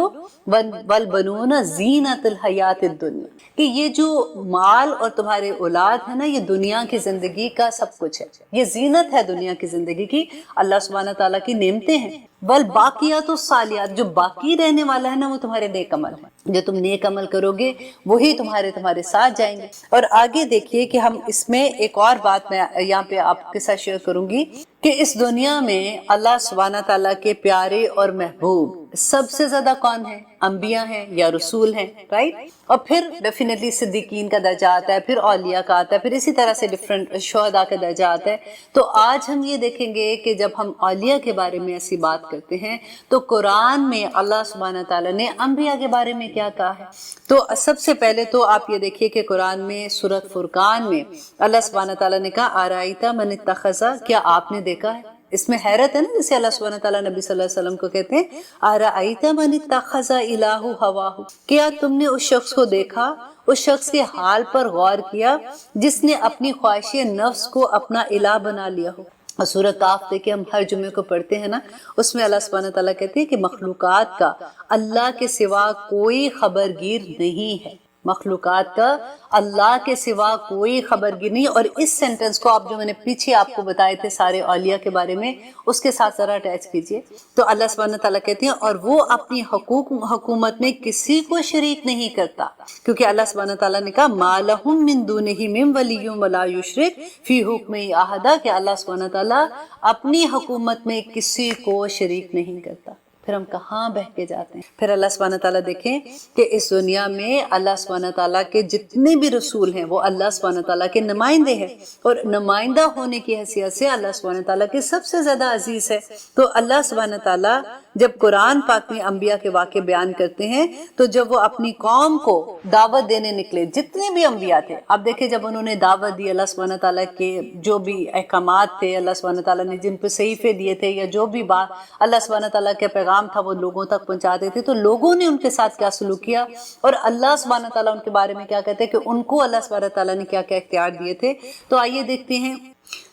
والبنون زینت الحیات الدنیا، کہ یہ جو مال اور تمہارے اولاد ہے نا یہ دنیا کی زندگی کا سب کچھ ہے، یہ زینت ہے دنیا کی زندگی کی، اللہ سبحانہ تعالیٰ کی نعمتیں ہیں، والباقیات الصالحات جو باقی رہنے والا ہے نا وہ تمہارے نیک عمل ہے، جو تم نیک عمل کرو گے وہی تمہارے ساتھ جائیں گے۔ اور آگے دیکھیے کہ ہم اس میں ایک اور بات میں یہاں پہ آپ کے ساتھ شیئر کروں گی کہ اس دنیا میں اللہ سبحانہ تعالیٰ کے پیارے اور محبوب سب سے زیادہ کون ہے؟ انبیاء ہیں یا رسول ہیں، رائٹ؟ اور پھر ڈیفینیٹلی صدیقین کا درجہ آتا ہے، پھر اولیاء کا آتا ہے، پھر اسی طرح سے ڈفرینٹ شہداء کا درجہ آتا ہے۔ تو آج ہم یہ دیکھیں گے کہ جب ہم اولیاء کے بارے میں ایسی بات کرتے ہیں تو قرآن میں اللہ سبحانہ تعالیٰ نے انبیاء کے بارے میں کیا کہا ہے۔ تو سب سے پہلے تو آپ یہ دیکھیے کہ قرآن میں سورۃ فرقان میں اللہ سبحانہ تعالیٰ نے کہا آرائیتا من اتخذ، کیا آپ نے دیکھا ہے، اس میں حیرت ہے نا، جیسے اللہ سبحانہ تعالیٰ نبی صلی اللہ علیہ وسلم کو کہتے ہیں ارأیت من اتخذ الہ ہواہ، کیا تم نے اس شخص کو دیکھا، اس شخص کے حال پر غور کیا جس نے اپنی خواہش نفس کو اپنا الہ بنا لیا ہو۔ اور سورہ کاف دیکھیں، ہم ہر جمعے کو پڑھتے ہیں نا، اس میں اللہ سبحانہ تعالیٰ کہتے ہیں کہ مخلوقات کا اللہ کے سوا کوئی خبرگیر نہیں ہے، مخلوقات کا اللہ کے سوا کوئی خبرگیر نہیں۔ اور اس سینٹنس کو آپ جو میں نے پیچھے آپ کو بتائے تھے سارے اولیاء کے بارے میں، اس کے ساتھ ذرا اٹیچ کیجئے تو اللہ سبحانہ تعالیٰ کہتے ہیں اور وہ اپنی حکومت میں کسی کو شریک نہیں کرتا، کیونکہ اللہ سبحانہ تعالیٰ نے کہا مَا لَهُم مِّن دُونِهِ مِّن وَلِيٌّ وَلَا يُشْرِكُ فِي حُکْمِهِ أَحَدًا، کہ اللہ سبحانہ تعالیٰ اپنی حکومت میں کسی کو شریک نہیں کرتا۔ پھر ہم کہاں بہہ کے جاتے ہیں؟ پھر اللہ سبحانہ تعالیٰ دیکھیں کہ اس دنیا میں اللہ سبحانہ تعالیٰ کے جتنے بھی رسول ہیں وہ اللہ سبحانہ تعالیٰ کے نمائندے ہیں، اور نمائندہ ہونے کی حیثیت سے اللہ سبحانہ تعالیٰ کے سب سے زیادہ عزیز ہے۔ تو اللہ سبحانہ تعالیٰ جب قرآن پاک میں انبیاء کے واقعے بیان کرتے ہیں تو جب وہ اپنی قوم کو دعوت دینے نکلے، جتنے بھی انبیاء تھے، اب دیکھیں جب انہوں نے دعوت دی، اللہ سبحانہ تعالیٰ کے جو بھی احکامات تھے، اللہ سبحانہ تعالیٰ نے جن پہ صحیفے دیے تھے یا جو بھی بات اللہ سبحانہ تعالیٰ کے پیغام تھا وہ لوگوں تک پہنچاتے تھے، تو لوگوں نے ان کے ساتھ کیا سلوک کیا، اور اللہ سبحانہ تعالیٰ ان کے بارے میں کیا کہتے ہیں کہ ان کو اللہ سبحانہ تعالیٰ نے کیا کیا اختیار دیے تھے۔ تو آئیے دیکھتے ہیں۔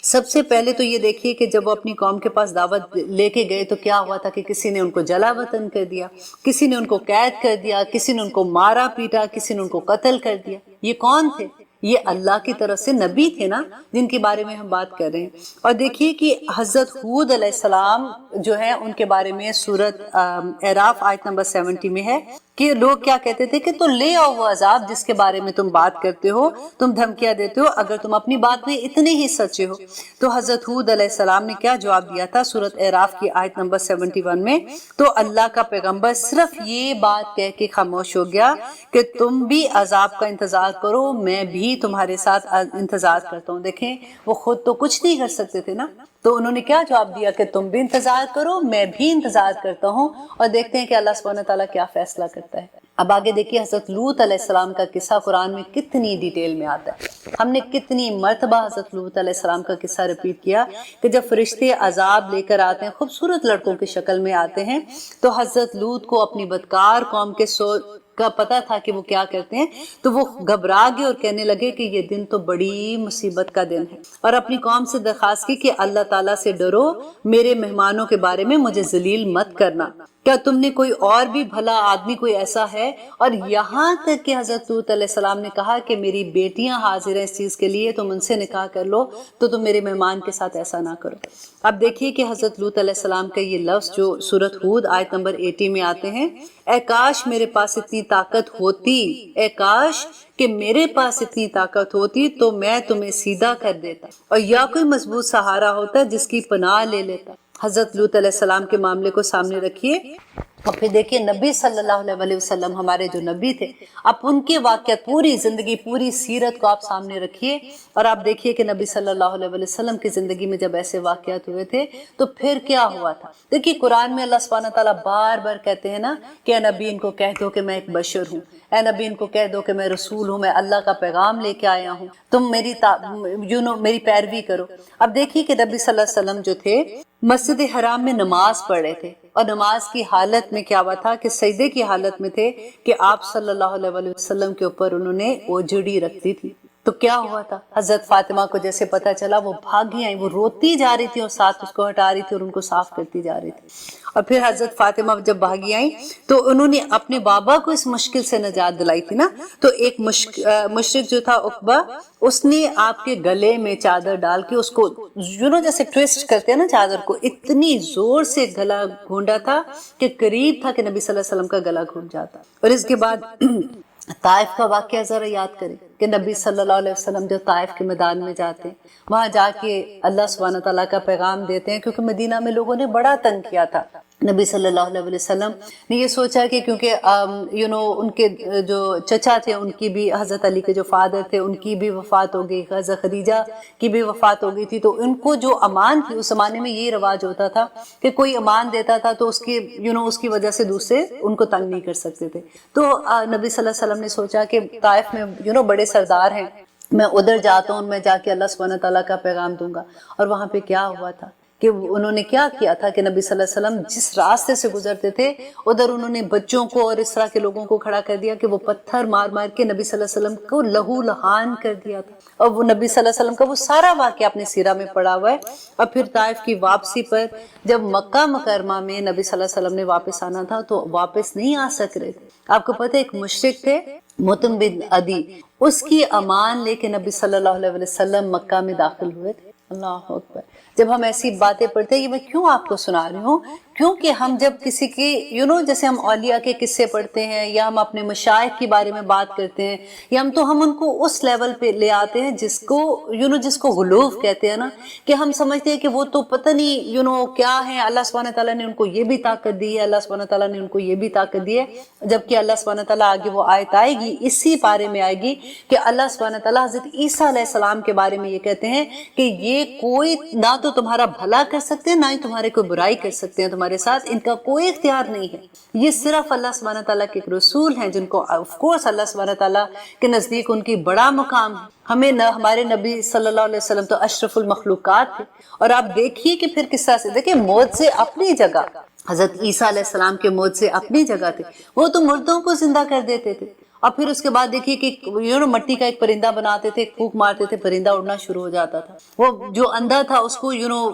سب سے پہلے تو یہ دیکھیے کہ جب وہ اپنی قوم کے پاس دعوت لے کے گئے تو کیا ہوا تھا کہ کسی نے ان کو جلا وطن کر دیا، کسی نے ان کو قید کر دیا، کسی نے ان کو مارا پیٹا، کسی نے ان کو قتل کر دیا۔ یہ کون تھے؟ یہ اللہ کی طرف سے نبی تھے نا، جن کے بارے میں ہم بات کر رہے ہیں۔ اور دیکھیے کہ حضرت ہود علیہ السلام جو ہے ان کے بارے میں سورۃ اعراف آیت نمبر 70 میں ہے کہ لوگ کیا کہتے تھے کہ تو لے آؤ وہ عذاب جس کے بارے میں تم بات کرتے ہو، تم دھمکیاں دیتے ہو، اگر تم اپنی بات میں اتنے ہی سچے ہو۔ تو حضرت ہود علیہ السلام نے کیا جواب دیا تھا سورۃ اعراف کی آیت نمبر 71 میں؟ تو اللہ کا پیغمبر صرف یہ بات کہہ کے خاموش ہو گیا کہ تم بھی عذاب کا انتظار کرو، میں بھی تمہارے ساتھ انتظار کرتا ہوں۔ دیکھیں وہ خود تو کچھ نہیں کر سکتے تھے نا، تو انہوں نے کیا جواب دیا کہ تم بھی انتظار کرو، میں بھی انتظار کرتا ہوں۔ اور دیکھتے ہیں کہ اللہ سبحانہ تعالیٰ کیا فیصلہ کرتا ہے۔ اب آگے دیکھیے حضرت لوط علیہ السلام کا قصہ قرآن میں کتنی ڈیٹیل میں آتا ہے۔ ہم نے کتنی مرتبہ حضرت لوط علیہ السلام کا قصہ ریپیٹ کیا کہ جب فرشتے عذاب لے کر آتے ہیں، خوبصورت لڑکوں کی شکل میں آتے ہیں، تو حضرت لوط کو اپنی بدکار قوم کے کا پتہ تھا کہ وہ کیا کرتے ہیں، تو وہ گھبرا گئے اور کہنے لگے کہ یہ دن تو بڑی مصیبت کا دن ہے، اور اپنی قوم سے درخواست کی کہ اللہ تعالیٰ سے ڈرو، میرے مہمانوں کے بارے میں مجھے ذلیل مت کرنا، کیا تم نے کوئی اور بھی بھلا آدمی کوئی ایسا ہے؟ اور یہاں تک کہ حضرت لوط علیہ السلام نے کہا کہ میری بیٹیاں حاضر ہیں اس چیز کے لیے، تم ان سے نکاح کر لو، تو تم میرے مہمان کے ساتھ ایسا نہ کرو۔ اب دیکھیے کہ حضرت لوط علیہ السلام کا یہ لفظ جو سورۃ ہود آیت نمبر 80 میں آتے ہیں، اے کاش میرے پاس اتنی طاقت ہوتی، اے کاش کہ میرے پاس اتنی طاقت ہوتی تو میں تمہیں سیدھا کر دیتا، اور یا کوئی مضبوط سہارا ہوتا جس کی پناہ لے لیتا۔ حضرت لوط علیہ السلام کے معاملے کو سامنے رکھیے، اور پھر دیکھیے نبی صلی اللہ علیہ وسلم ہمارے جو نبی تھے، اب ان کے واقعات، پوری زندگی، پوری سیرت کو آپ سامنے رکھیے، اور آپ دیکھیے کہ نبی صلی اللہ علیہ وسلم کی زندگی میں جب ایسے واقعات ہوئے تھے تو پھر کیا ہوا تھا۔ دیکھیے قرآن میں اللہ سبحانہ تعالیٰ بار بار کہتے ہیں نا کہ اے نبی ان کو کہہ دو کہ میں ایک بشر ہوں، اے نبی ان کو کہہ دو کہ میں رسول ہوں، میں اللہ کا پیغام لے کے آیا ہوں، تم میری پیروی کرو۔ اب دیکھیے کہ نبی صلی اللہ علیہ وسلم جو تھے مسجد حرام میں نماز پڑھ رہے تھے، اور نماز کی حالت میں کیا ہوا تھا کہ سجدے کی حالت میں تھے کہ آپ صلی اللہ علیہ وسلم کے اوپر انہوں نے اوجڑی رکھ دی تھی۔ تو کیا ہوا تھا، حضرت فاطمہ کو جیسے پتا چلا وہ بھاگی آئیں، وہ روتی جا رہی تھی اور ساتھ اس کو ہٹا رہی تھی اور ان کو صاف کرتی جا رہی تھی۔ اور پھر حضرت فاطمہ جب بھاگی آئیں تو انہوں نے اپنے بابا کو اس مشکل سے نجات دلائی تھی نا، تو ایک مشرک جو تھا عقبہ، اس نے آپ کے گلے میں چادر ڈال کے اس کو جیسے ٹویسٹ کرتے ہیں نا چادر کو، اتنی زور سے گلا گھونڈا تھا کہ قریب تھا کہ نبی صلی اللہ علیہ وسلم کا گلا گھونٹ جاتا۔ اور اس کے بعد طائف کا واقعہ ذرا یاد کریں کہ نبی صلی اللہ علیہ وسلم جو طائف کے میدان میں جاتے ہیں، وہاں جا کے اللہ سبحانہ تعالیٰ کا پیغام دیتے ہیں، کیونکہ مدینہ میں لوگوں نے بڑا تنگ کیا تھا۔ نبی صلی اللہ علیہ وسلم نے یہ سوچا کہ کیونکہ ان کے جو چچا تھے، ان کی بھی، حضرت علی کے جو فادر تھے ان کی بھی وفات ہو گئی، حضرت خدیجہ کی بھی وفات ہو گئی تھی، تو ان کو جو امان تھی، اس زمانے میں یہ رواج ہوتا تھا کہ کوئی امان دیتا تھا تو اس کی وجہ سے دوسرے ان کو تنگ نہیں کر سکتے تھے۔ تو نبی صلی اللہ علیہ وسلم نے سوچا کہ طائف میں بڑے سردار ہیں، میں ادھر جاتا ہوں، میں جا کے اللہ سبحانہ تعالیٰ کا پیغام دوں گا۔ اور وہاں پہ کیا ہوا تھا کہ انہوں نے کیا کیا تھا کہ نبی صلی اللہ علیہ وسلم جس راستے سے گزرتے تھے ادھر انہوں نے بچوں کو اور اس طرح کے لوگوں کو کھڑا کر دیا کہ وہ پتھر مار مار کے نبی صلی اللہ علیہ وسلم کو لہو لہان کر دیا تھا. اور وہ نبی صلی اللہ علیہ وسلم کا وہ سارا واقعہ اپنے سیرہ میں پڑا ہوا ہے. اور پھر طائف کی واپسی پر جب مکہ مکرمہ میں نبی صلی اللہ علیہ وسلم نے واپس آنا تھا تو واپس نہیں آ سک رہے تھے. آپ کو پتہ ہے ایک مشرک تھے مطعم بن عدی، اس کی امان لے کے نبی صلی اللہ علیہ وسلم مکہ میں داخل ہوئے تھے. اللہ اکبر. جب ہم ایسی باتیں پڑھتے ہیں، یہ میں کیوں آپ کو سنا رہی ہوں، کیونکہ ہم جب کسی کی جیسے ہم اولیاء کے قصے پڑھتے ہیں یا ہم اپنے مشائخ کے بارے میں بات کرتے ہیں یا ہم ان کو اس لیول پہ لے آتے ہیں جس کو جس کو غلوف کہتے ہیں نا، کہ ہم سمجھتے ہیں کہ وہ تو پتہ نہیں کیا ہے، اللہ سبحانہ تعالیٰ نے ان کو یہ بھی طاقت دی ہے، اللہ سبحانہ تعالیٰ نے ان کو یہ بھی طاقت دی ہے. جبکہ اللہ سبحانہ تعالیٰ آگے وہ آیت آئے گی اسی بارے میں آئے گی کہ اللہ سبحانہ تعالیٰ حضرت عیسیٰ علیہ السلام کے بارے میں یہ کہتے ہیں کہ یہ کوئی نہ تو تمہارا بھلا کر سکتے ہیں نہ ہی تمہارے کوئی برائی کر سکتے ہیں، تمہارے ساتھ ان کا کوئی اختیار نہیں ہے. یہ صرف اللہ سبحانہ تعالیٰ کے رسول ہیں جن کو آف کورس اللہ سبحانہ تعالیٰ کے نزدیک ان کی بڑا مقام ہے. ہمارے نبی صلی اللہ علیہ وسلم تو اشرف المخلوقات تھے. اور آپ دیکھیے کہ پھر کس طرح سے دیکھیں معجزے اپنی جگہ، حضرت عیسیٰ علیہ السلام کے معجزے اپنی جگہ تھے. وہ تو مردوں کو زندہ کر دیتے تھے. اور پھر اس کے بعد دیکھیے کہ مٹی کا ایک پرندہ بناتے تھے، پھونک مارتے تھے، پرندہ اڑنا شروع ہو جاتا تھا. وہ جو اندھا تھا اس کو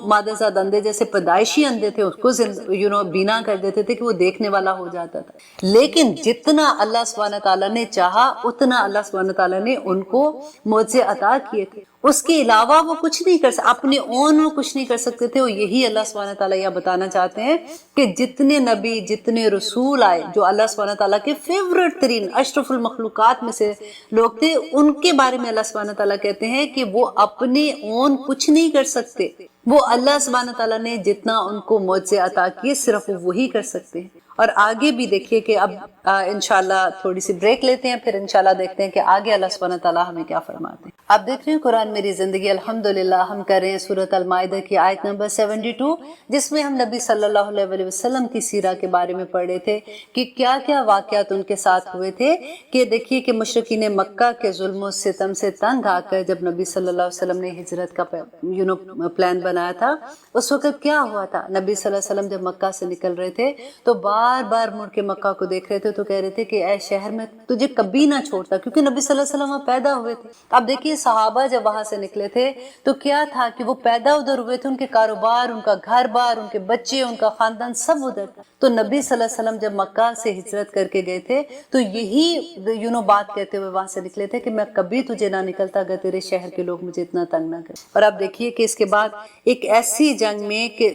مادہ زاد اندھے جیسے پیدائشی اندھے تھے اس کو بینا کر دیتے تھے کہ وہ دیکھنے والا ہو جاتا تھا. لیکن جتنا اللہ سبحانہ تعالیٰ نے چاہا اتنا اللہ سبحانہ تعالیٰ نے ان کو معجزے عطا کیے تھے. اس کے علاوہ وہ کچھ نہیں کر سکتے، اپنے اون وہ کچھ نہیں کر سکتے تھے. اور یہی اللہ سبحانہ تعالیٰ یہ بتانا چاہتے ہیں کہ جتنے نبی جتنے رسول آئے جو اللہ سبحانہ تعالیٰ کے فیورٹ ترین اشرف المخلوقات میں سے لوگ تھے، ان کے بارے میں اللہ سبحانہ تعالیٰ کہتے ہیں کہ وہ اپنے اون کچھ نہیں کر سکتے. وہ اللہ سبحانہ تعالیٰ نے جتنا ان کو معجزے عطا کیے صرف وہ وہی کر سکتے ہیں. اور آگے بھی دیکھیے کہ اب انشاءاللہ تھوڑی سی بریک لیتے ہیں، پھر انشاءاللہ دیکھتے ہیں کہ آگے اللہ سبحانہ تعالیٰ ہمیں کیا فرماتے ہیں. آپ دیکھ رہے ہیں قرآن میری زندگی. الحمدللہ ہم کر رہے ہیں سورۃ المائدہ کی آیت نمبر 72، جس میں ہم نبی صلی اللہ علیہ وسلم کی سیرہ کے بارے میں پڑھ رہے تھے کہ کیا کیا واقعات ان کے ساتھ ہوئے تھے. کہ دیکھیے کہ مشرکین مکہ کے ظلم و ستم سے تنگ آ کر جب نبی صلی اللہ علیہ وسلم نے ہجرت کا پلان بنایا تھا، اس وقت کیا ہوا تھا. نبی صلی اللہ علیہ وسلم جب مکہ سے نکل رہے تھے تو بار بار مڑ کے مکہ کو دیکھ رہے تھے تو کہہ رہے تھے کہ اے شہر میں تجھے کبھی نہ چھوڑتا، کیونکہ نبی صلی اللہ علیہ وسلم وہاں پیدا ہوئے تھے. اب دیکھیے صحابہ جب وہاں سے نکلے تھے تو کیا تھا کہ وہ پیدا ادھر ہوئے تھے، ان کے کاروبار، ان کا گھر بار، ان کے بچے، ان کا خاندان سب ادھر تھا. تو نبی صلی اللہ علیہ وسلم جب مکہ سے ہجرت کر کے گئے تھے تو یہی بات کہتے ہوئے وہاں سے نکلے تھے کہ میں کبھی تجھے نہ نکلتا اگر تیرے شہر کے لوگ مجھے اتنا تنگ نہ کریں. اور اب دیکھیے کہ اس کے بعد ایک ایسی جنگ میں کہ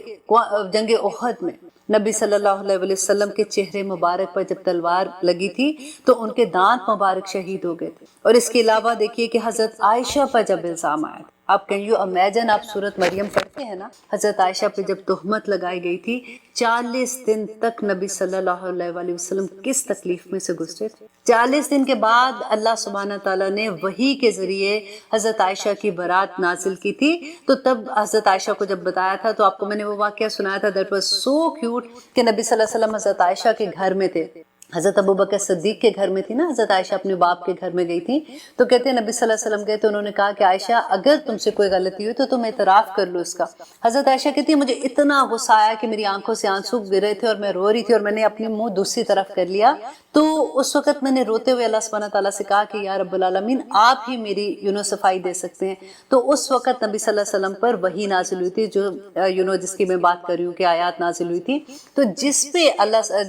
جنگ احد میں نبی صلی اللہ علیہ وسلم کے چہرے مبارک پر جب تلوار لگی تھی تو ان کے دانت مبارک شہید ہو گئے تھے. اور اس کے علاوہ دیکھیے کہ حضرت عائشہ پر جب الزام آیا تھا، آپ کین یو امیجن، آپ سورۃ مریم پڑھتے ہیں نا، حضرت عائشہ پہ جب تہمت لگائی گئی تھی 40 دن تک نبی صلی اللہ علیہ وسلم کس تکلیف میں سے گزرے تھے. 40 دن کے بعد اللہ سبحانہ تعالیٰ نے وحی کے ذریعے حضرت عائشہ کی برات نازل کی تھی. تو تب حضرت عائشہ کو جب بتایا تھا تو آپ کو میں نے وہ واقعہ سنایا تھا، دیٹ واز سو کیوٹ، کہ نبی صلی اللہ علیہ وسلم حضرت عائشہ کے گھر میں تھے. حضرت ابوبکر صدیق کے گھر میں تھی نا، حضرت عائشہ اپنے باپ کے گھر میں گئی تھی. تو کہتے ہیں نبی صلی اللہ علیہ وسلم گئے تو انہوں نے کہا کہ عائشہ اگر تم سے کوئی غلطی ہوئی تو تم اعتراف کر لو اس کا. حضرت عائشہ کہتی ہے مجھے اتنا غصہ آیا کہ میری آنکھوں سے آنسو گر رہے تھے اور میں رو رہی تھی اور میں نے اپنے منہ دوسری طرف کر لیا. تو اس وقت میں نے روتے ہوئے اللہ سبحانہ تعالیٰ سے کہا کہ یا رب العالمین آپ ہی میری صفائی دے سکتے ہیں. تو اس وقت نبی صلی اللہ علیہ وسلم پر وحی نازل ہوئی تھی جو جس کی میں بات کر رہی ہوں کہ آیات نازل ہوئی تھی. تو جس پہ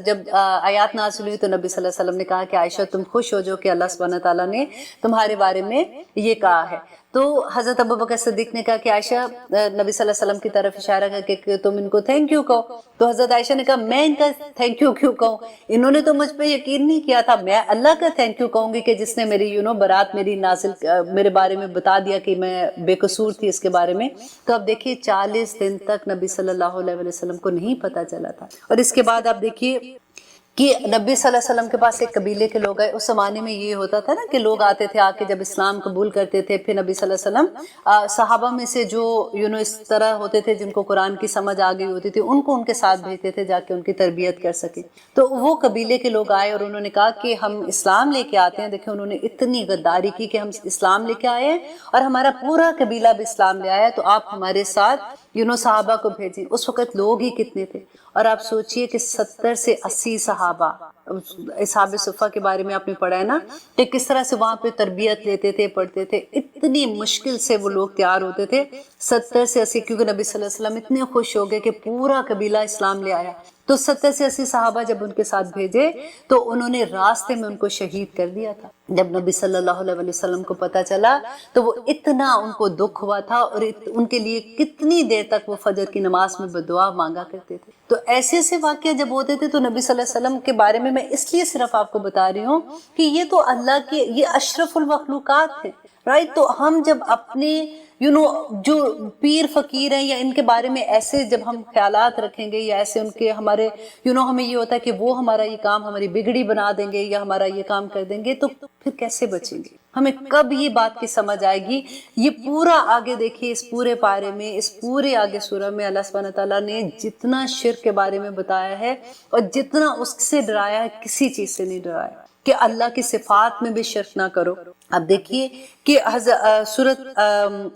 جب آیات نازل ہوئی تو نبی صلی اللہ علیہ وسلم نے کہا کہ عائشہ تم خوش ہو جو کہ اللہ سبحانہ تعالیٰ نے تمہارے بارے میں یہ کہا ہے. تو حضرت ابوبکر صدیق نے کہا کہ عائشہ، نبی صلی اللہ علیہ وسلم کی طرف اشارہ کر کے کہ تم ان کو تھینک یو کہو. تو حضرت عائشہ نے کہا میں ان کا تھینک یو کیوں کہوں، انہوں نے تو مجھ پہ یقین نہیں کیا تھا، میں اللہ کا تھینک یو کہوں گی کہ جس نے میری برات میری نازل میرے بارے میں بتا دیا کہ میں بے قصور تھی اس کے بارے میں. تو اب دیکھیے 40 دن تک نبی صلی اللہ علیہ وسلم کو نہیں پتہ چلا تھا. اور اس کے بعد آپ دیکھیے کہ نبی صلی اللہ علیہ وسلم کے پاس ایک قبیلے کے لوگ آئے. اس زمانے میں یہ ہوتا تھا نا کہ لوگ آتے تھے، آ کے جب اسلام قبول کرتے تھے پھر نبی صلی اللہ علیہ وسلم صحابہ میں سے جو اس طرح ہوتے تھے جن کو قرآن کی سمجھ آ گئی ہوتی تھی ان کو ان کے ساتھ بھیجتے تھے جا کے ان کی تربیت کر سکے. تو وہ قبیلے کے لوگ آئے اور انہوں نے کہا کہ ہم اسلام لے کے آتے ہیں. دیکھیں انہوں نے اتنی غداری کی کہ ہم اسلام لے کے آئے ہیں اور ہمارا پورا قبیلہ بھی اسلام لے آیا ہے، تو آپ ہمارے ساتھ صحابہ کو بھیجیں. اس وقت لوگ ہی کتنے تھے. اور آپ سوچئے کہ 70 سے 80 صحابہ, اصحاب صفہ کے بارے میں آپ نے پڑھا ہے نا کہ کس طرح سے وہاں پہ تربیت لیتے تھے, پڑھتے تھے, اتنی مشکل سے وہ لوگ تیار ہوتے تھے. 70 سے 80, کیونکہ نبی صلی اللہ علیہ وسلم اتنے خوش ہو گئے کہ پورا قبیلہ اسلام لے آیا. تو 70 سے 80 صحابہ جب ان کے ساتھ بھیجے تو انہوں نے راستے میں ان کو شہید کر دیا تھا. جب نبی صلی اللہ علیہ وسلم کو پتہ چلا تو وہ اتنا ان کو دکھ ہوا تھا, اور ان کے لیے کتنی دیر تک وہ فجر کی نماز میں بدعا مانگا کرتے تھے. تو ایسے ایسے واقعہ جب ہوتے تھے تو نبی صلی اللہ علیہ وسلم کے بارے میں اس لیے صرف آپ کو بتا رہی ہوں کہ یہ تو اللہ کے, یہ اشرف المخلوقات ہیں, رائٹ. تو ہم جب اپنے جو پیر فقیر ہیں یا ان کے بارے میں ایسے جب ہم خیالات رکھیں گے, یا ایسے ان کے ہمارے ہمیں یہ ہوتا ہے کہ وہ ہمارا یہ کام ہماری بگڑی بنا دیں گے یا ہمارا یہ کام کر دیں گے, تو پھر کیسے بچیں گے؟ ہمیں کب یہ بات کی سمجھ آئے گی؟ یہ پورا آگے دیکھیے, اس پورے پارے میں, اس پورے آگے سورہ میں اللہ سبحانہ تعالیٰ نے جتنا شرک کے بارے میں بتایا ہے اور جتنا اس سے ڈرایا ہے, کسی چیز سے نہیں ڈرایا کہ اللہ کی صفات میں بھی شرک نہ کرو. اب دیکھیے کہ سورۃ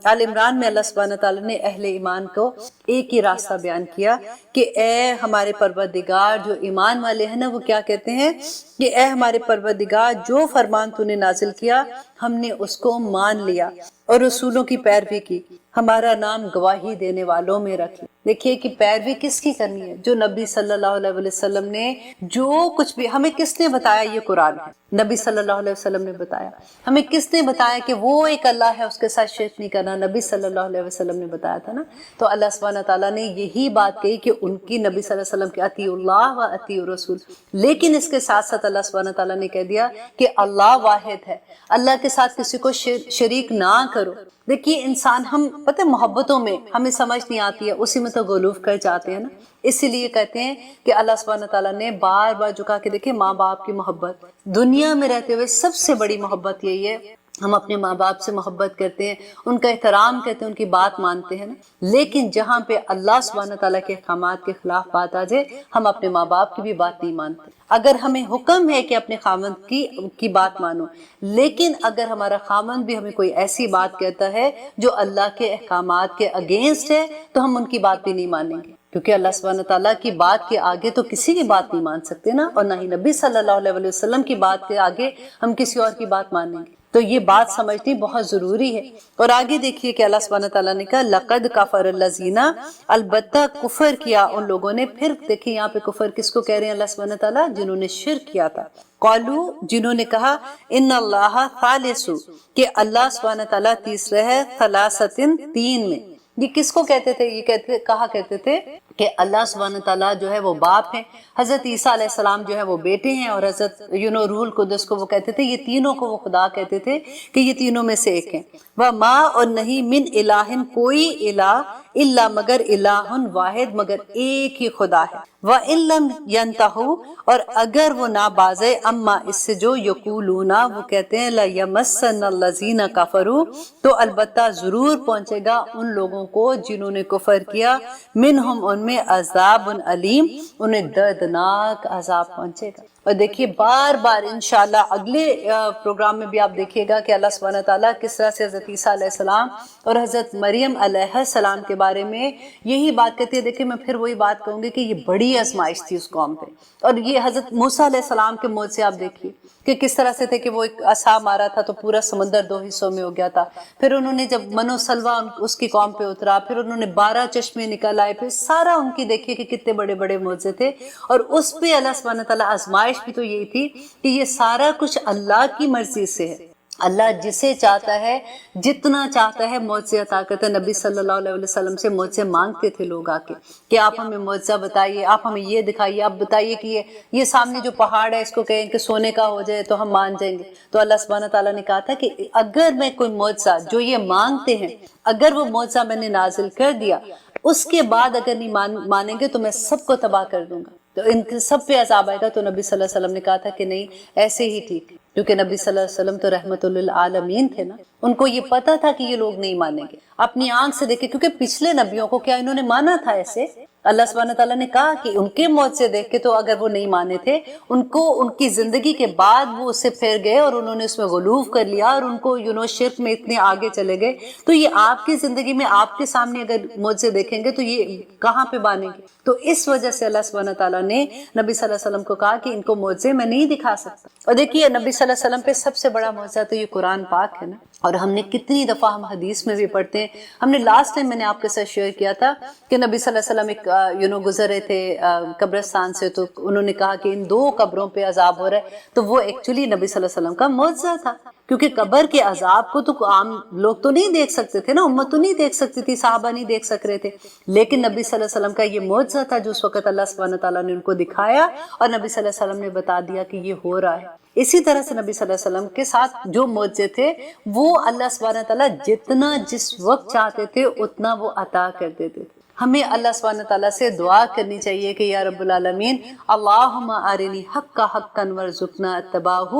آل عمران میں اللہ سبحانہ تعالیٰ نے اہل ایمان کو ایک ہی راستہ بیان کیا کہ اے ہمارے پروردگار, جو ایمان والے ہیں نا وہ کیا کہتے ہیں کہ اے ہمارے پروردگار, جو فرمان تو نے نازل کیا ہم نے اس کو مان لیا اور رسولوں کی پیروی کی, ہمارا نام گواہی دینے والوں میں رکھ. دیکھیے کہ پیروی کس کی کرنی ہے؟ جو نبی صلی اللہ علیہ وسلم نے جو کچھ بھی ہمیں, کس نے بتایا یہ قرآن ہے؟ نبی صلی اللہ علیہ وسلم نے بتایا. ہمیں کس نے بتایا کہ وہ ایک اللہ ہے, اس کے ساتھ شرک نہیں کرنا؟ نبی صلی اللہ علیہ وسلم نے بتایا تھا نا. تو اللہ سبحانہ تعالیٰ نے یہی بات کہی کہ ان کی, نبی صلی اللہ علیہ وسلم کی اطیعوا اللہ و اطیعوا الرسول, لیکن اس کے ساتھ ساتھ اللہ سبحانہ تعالیٰ نے کہہ دیا کہ اللہ واحد ہے, اللہ کے ساتھ کسی کو شریک نہ کرو. دیکھیے انسان, ہم پتہ محبتوں میں ہمیں سمجھ نہیں آتی ہے, اسی میں تو غلوف کر جاتے ہیں نا. اسی لیے کہتے ہیں کہ اللہ سبحانہ تعالیٰ نے بار بار جو کہا کہ دیکھیں ماں باپ کی محبت, دنیا میں رہتے ہوئے سب سے بڑی محبت یہی ہے, ہم اپنے ماں باپ سے محبت کرتے ہیں, ان کا احترام کرتے ہیں, ان کی بات مانتے ہیں نا. لیکن جہاں پہ اللہ سبحانہ تعالیٰ کے احکامات کے خلاف بات آ جائے, ہم اپنے ماں باپ کی بھی بات نہیں مانتے. اگر ہمیں حکم ہے کہ اپنے خاوند کی بات مانو, لیکن اگر ہمارا خاوند بھی ہمیں کوئی ایسی بات کہتا ہے جو اللہ کے احکامات کے اگینسٹ ہے, تو ہم ان کی بات بھی نہیں مانیں گے, کیونکہ اللہ سبحانہ تعالیٰ کی بات کے آگے تو کسی کی بات نہیں مان سکتے نا, اور نہ ہی نبی صلی اللہ علیہ وسلم کی بات کے آگے ہم کسی اور کی بات مانیں گے. تو یہ بات سمجھنی بہت ضروری ہے. اور آگے دیکھیے کہ اللہ سبحانہ تعالیٰ نے کہا لَقَدْ كَفَرَ الَّذِينَ, البتہ کفر کیا ان لوگوں نے. پھر دیکھیں یہاں پہ کفر کس کو کہہ رہے ہیں اللہ سبحانہ تعالیٰ؟ جنہوں نے شرک کیا تھا. قالوا, جنہوں نے کہا ان اللہ ثالث, کہ اللہ سبحانہ تعالیٰ تیسرا ہے, ثلاثۃ, تین میں. یہ کس کو کہتے تھے؟ یہ کہا کرتے تھے کہ اللہ سبحانہ تعالیٰ جو ہے وہ باپ ہیں, حضرت عیسیٰ علیہ السلام جو ہے وہ بیٹے ہیں, اور حضرت روح القدس کو وہ کہتے تھے, یہ تینوں کو وہ خدا کہتے تھے کہ یہ تینوں میں سے ایک ہیں. وَمَا, اور نہیں, من الہ, کوئی الہ, الا, مگر الہ واحد, مگر ایک ہی خدا ہے. وَإِن لَمْ يَنْتَهُوا, اور اگر وہ نہ بازے, اما, اس سے جو, یقولون, وہ کہتے ہیں, لَيَمَسَّنَّ الَّذِينَ كَفَرُوا, تو البتہ ضرور پہنچے گا ان لوگوں کو جنہوں نے کفر کیا, منہم, ان میں, عذاب علیم, انہیں دردناک عذاب پہنچے گا. اور دیکھیے بار بار انشاءاللہ اگلے پروگرام میں بھی آپ دیکھیے گا کہ اللہ سبحانہ تعالیٰ کس طرح سے حضرت عیسیٰ علیہ السلام اور حضرت مریم علیہ السلام کے بارے میں یہی بات کہتی ہے. دیکھیے میں پھر وہی بات کہوں گی کہ یہ بڑی آزمائش تھی اس قوم پہ. اور یہ حضرت موسیٰ علیہ السلام کے معجزے آپ دیکھیے کہ کس طرح سے تھے کہ وہ ایک عصا مارا تھا تو پورا سمندر 2 حصوں میں ہو گیا تھا. پھر انہوں نے جب من و سلوہ اس کی قوم پہ اترا, پھر انہوں نے 12 چشمے نکل آئے, پھر سارا ان کی دیکھیے کہ کتنے بڑے بڑے معجزے تھے. اور اس پہ اللہ سبحانہ تعالیٰ آزمائش بھی تو یہی تھی کہ یہ سارا کچھ اللہ کی مرضی سے ہے. اللہ جسے چاہتا ہے, جتنا چاہتا ہے معجزے عطا کرتا ہے. نبی صلی اللہ علیہ وسلم سے معجزے مانگتے تھے لوگ آ کے کہ آپ ہمیں معجزہ بتائیے, آپ ہمیں یہ دکھائیے, آپ بتائیے کہ یہ سامنے جو پہاڑ ہے اس کو کہیں کہ سونے کا ہو جائے تو ہم مان جائیں گے. تو اللہ سبحانہ تعالیٰ نے کہا تھا کہ اگر میں کوئی معجزہ جو یہ مانگتے ہیں, اگر وہ معجزہ میں نے نازل کر دیا, اس کے بعد اگر نہیں مانیں گے تو میں سب کو تباہ کر دوں گا, تو ان سب پہ عذاب آئے گا. تو نبی صلی اللہ علیہ وسلم نے کہا تھا کہ نہیں, ایسے ہی ٹھیک, کیونکہ نبی صلی اللہ علیہ وسلم تو رحمت للعالمین تھے نا, ان کو یہ پتا تھا کہ یہ لوگ نہیں مانیں گے. اپنی آنکھ سے دیکھے, کیونکہ پچھلے نبیوں کو کیا انہوں نے مانا تھا ایسے؟ اللہ سبحانہ تعالیٰ نے کہا کہ ان کے موت سے دیکھ کے تو اگر وہ نہیں مانے تھے، ان کو ان کی زندگی کے بعد وہ اس سے پھر گئے اور انہوں نے اس میں غلوف کر لیا اور ان کو شرک میں اتنے آگے چلے گئے، تو یہ آپ کی زندگی میں آپ کے سامنے اگر معجزے دیکھیں گے تو یہ کہاں پہ مانیں گے؟ تو اس وجہ سے اللہ سبحانہ تعالیٰ نے نبی صلی اللہ علیہ وسلم کو کہا کہ ان کو معجزے میں نہیں دکھا سکتا۔ اور دیکھیے نبی صلی اللہ علیہ وسلم پہ سب سے بڑا معجزہ تو یہ قرآن پاک ہے نا، اور ہم نے کتنی دفعہ ہم حدیث میں بھی پڑھتے ہیں، ہم نے لاسٹ ٹائم میں نے آپ کے ساتھ شیئر کیا تھا کہ نبی صلی اللہ علیہ وسلم ایک گزر رہے تھے قبرستان سے، تو انہوں نے کہا کہ ان 2 قبروں پہ عذاب ہو رہا ہے، تو وہ ایکچولی نبی صلی اللہ علیہ وسلم کا معجزہ تھا، کیونکہ قبر کے عذاب کو تو عام لوگ تو نہیں دیکھ سکتے تھے نا، امت تو نہیں دیکھ سکتی تھی، صحابہ نہیں دیکھ سک رہے تھے، لیکن نبی صلی اللہ علیہ وسلم کا یہ معجزہ تھا جو اس وقت اللہ سبحانہ تعالیٰ نے ان کو دکھایا اور نبی صلی اللہ علیہ وسلم نے بتا دیا کہ یہ ہو رہا ہے۔ اسی طرح سے نبی صلی اللہ علیہ وسلم کے ساتھ جو معجزے تھے وہ اللہ سبحانہ تعالیٰ جتنا جس وقت چاہتے تھے اتنا وہ عطا کر دیتے تھے۔ ہمیں اللہ سبحانہ تعالیٰ سے دعا کرنی چاہیے کہ یا رب العالمین اللہم ارنی حق حقا وارزقنا اتباعہ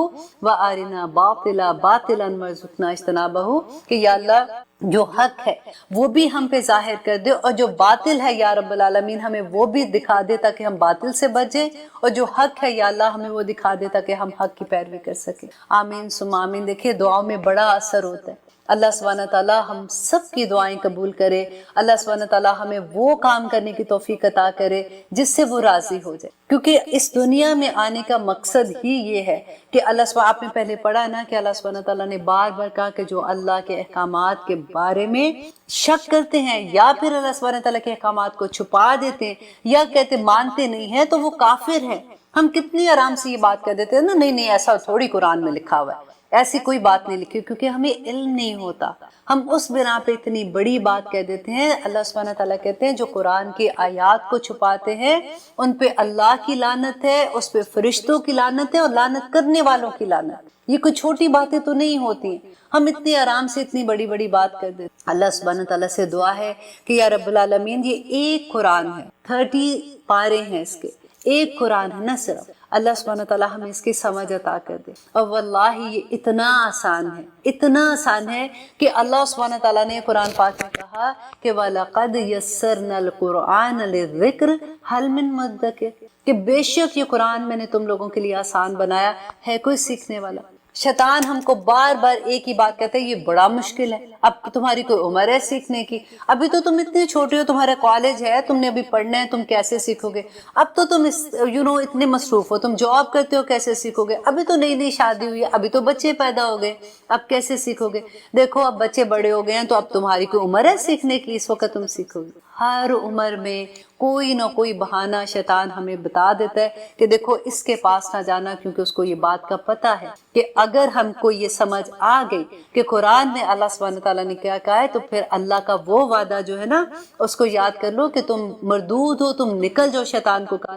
وارنا باطلا باطلا وارزقنا اجتنابہ، کہ یا اللہ جو حق ہے وہ بھی ہم پہ ظاہر کر دے، اور جو باطل ہے یا رب العالمین ہمیں وہ بھی دکھا دے تاکہ ہم باطل سے بچیں، اور جو حق ہے یا اللہ ہمیں وہ دکھا دے تاکہ ہم حق کی پیروی کر سکیں۔ آمین ثم آمین۔ دیکھیے دعاؤں میں بڑا اثر ہوتا ہے۔ اللہ سبحانہ تعالیٰ ہم سب کی دعائیں قبول کرے، اللہ سبحانہ تعالیٰ ہمیں وہ کام کرنے کی توفیق عطا کرے جس سے وہ راضی ہو جائے، کیونکہ اس دنیا میں آنے کا مقصد ہی یہ ہے کہ اللہ سبحانہ، آپ نے پہلے پڑھا نا کہ اللہ سبحانہ تعالیٰ نے بار بار کہا کہ جو اللہ کے احکامات کے بارے میں شک کرتے ہیں یا پھر اللہ سبحانہ تعالیٰ کے احکامات کو چھپا دیتے ہیں یا کہتے مانتے نہیں ہیں تو وہ کافر ہیں۔ ہم کتنی آرام سے یہ بات کر دیتے ہیں نا، نہیں نہیں ایسا تھوڑی قرآن میں لکھا ہوا ہے، ایسی کوئی بات نہیں لکھی، کیونکہ ہمیں علم نہیں ہوتا، ہم اس بنا پہ اتنی بڑی بات کہہ دیتے ہیں۔ اللہ سبحانہ تعالیٰ کہتے ہیں جو قرآن کی آیات کو چھپاتے ہیں ان پہ اللہ کی لعنت ہے، اس پہ فرشتوں کی لعنت ہے اور لعنت کرنے والوں کی لعنت۔ یہ کوئی چھوٹی باتیں تو نہیں ہوتی ہیں، ہم اتنی آرام سے اتنی بڑی بڑی بات کر دیتے ہیں۔ اللہ سبحانہ تعالیٰ سے دعا ہے کہ یا رب العالمین یہ ایک قرآن ہے، 30 پارے ہیں اس کے، ایک قرآن ہے نا صرف، اللہ سبحانہ تعالیٰ ہمیں اس کی سمجھ عطا کر دے۔ اور واللہ یہ اتنا آسان ہے، اتنا آسان ہے کہ اللہ سبحانہ تعالیٰ نے قرآن پاک میں کہا کہ وَلَقَدْ يَسَّرْنَا الْقُرْآنَ لِلذِّكْرِ هَلْ مِن مُدَّكِرٍ، کہ بے شک یہ قرآن میں نے تم لوگوں کے لیے آسان بنایا، ہے کوئی سیکھنے والا؟ شیطان ہم کو بار بار ایک ہی بات کہتا ہے یہ بڑا مشکل ہے، اب تمہاری کوئی عمر ہے سیکھنے کی، ابھی تو تم اتنے چھوٹے ہو، تمہارا کالج ہے، تم نے ابھی پڑھنا ہے، تم کیسے سیکھو گے؟ اب تو تم اتنے مصروف ہو، تم جاب کرتے ہو، کیسے سیکھو گے؟ ابھی تو نئی نئی شادی ہوئی ہے، ابھی تو بچے پیدا ہو گئے، اب کیسے سیکھو گے؟ دیکھو اب بچے بڑے ہو گئے ہیں تو اب تمہاری کوئی عمر ہے سیکھنے کی، اس وقت تم سیکھو گے۔ ہر عمر میں کوئی نہ کوئی بہانہ شیطان ہمیں بتا دیتا ہے کہ دیکھو اس کے پاس نہ جانا، کیونکہ اس کو یہ بات کا پتہ ہے کہ اگر ہم کو یہ سمجھ آ گئی کہ قرآن میں اللہ سبحانہ تعالیٰ نے کیا کہا ہے، تو پھر اللہ کا وہ وعدہ جو ہے نا اس کو یاد کر لو کہ تم مردود ہو، تم نکل جاؤ شیطان کو کہا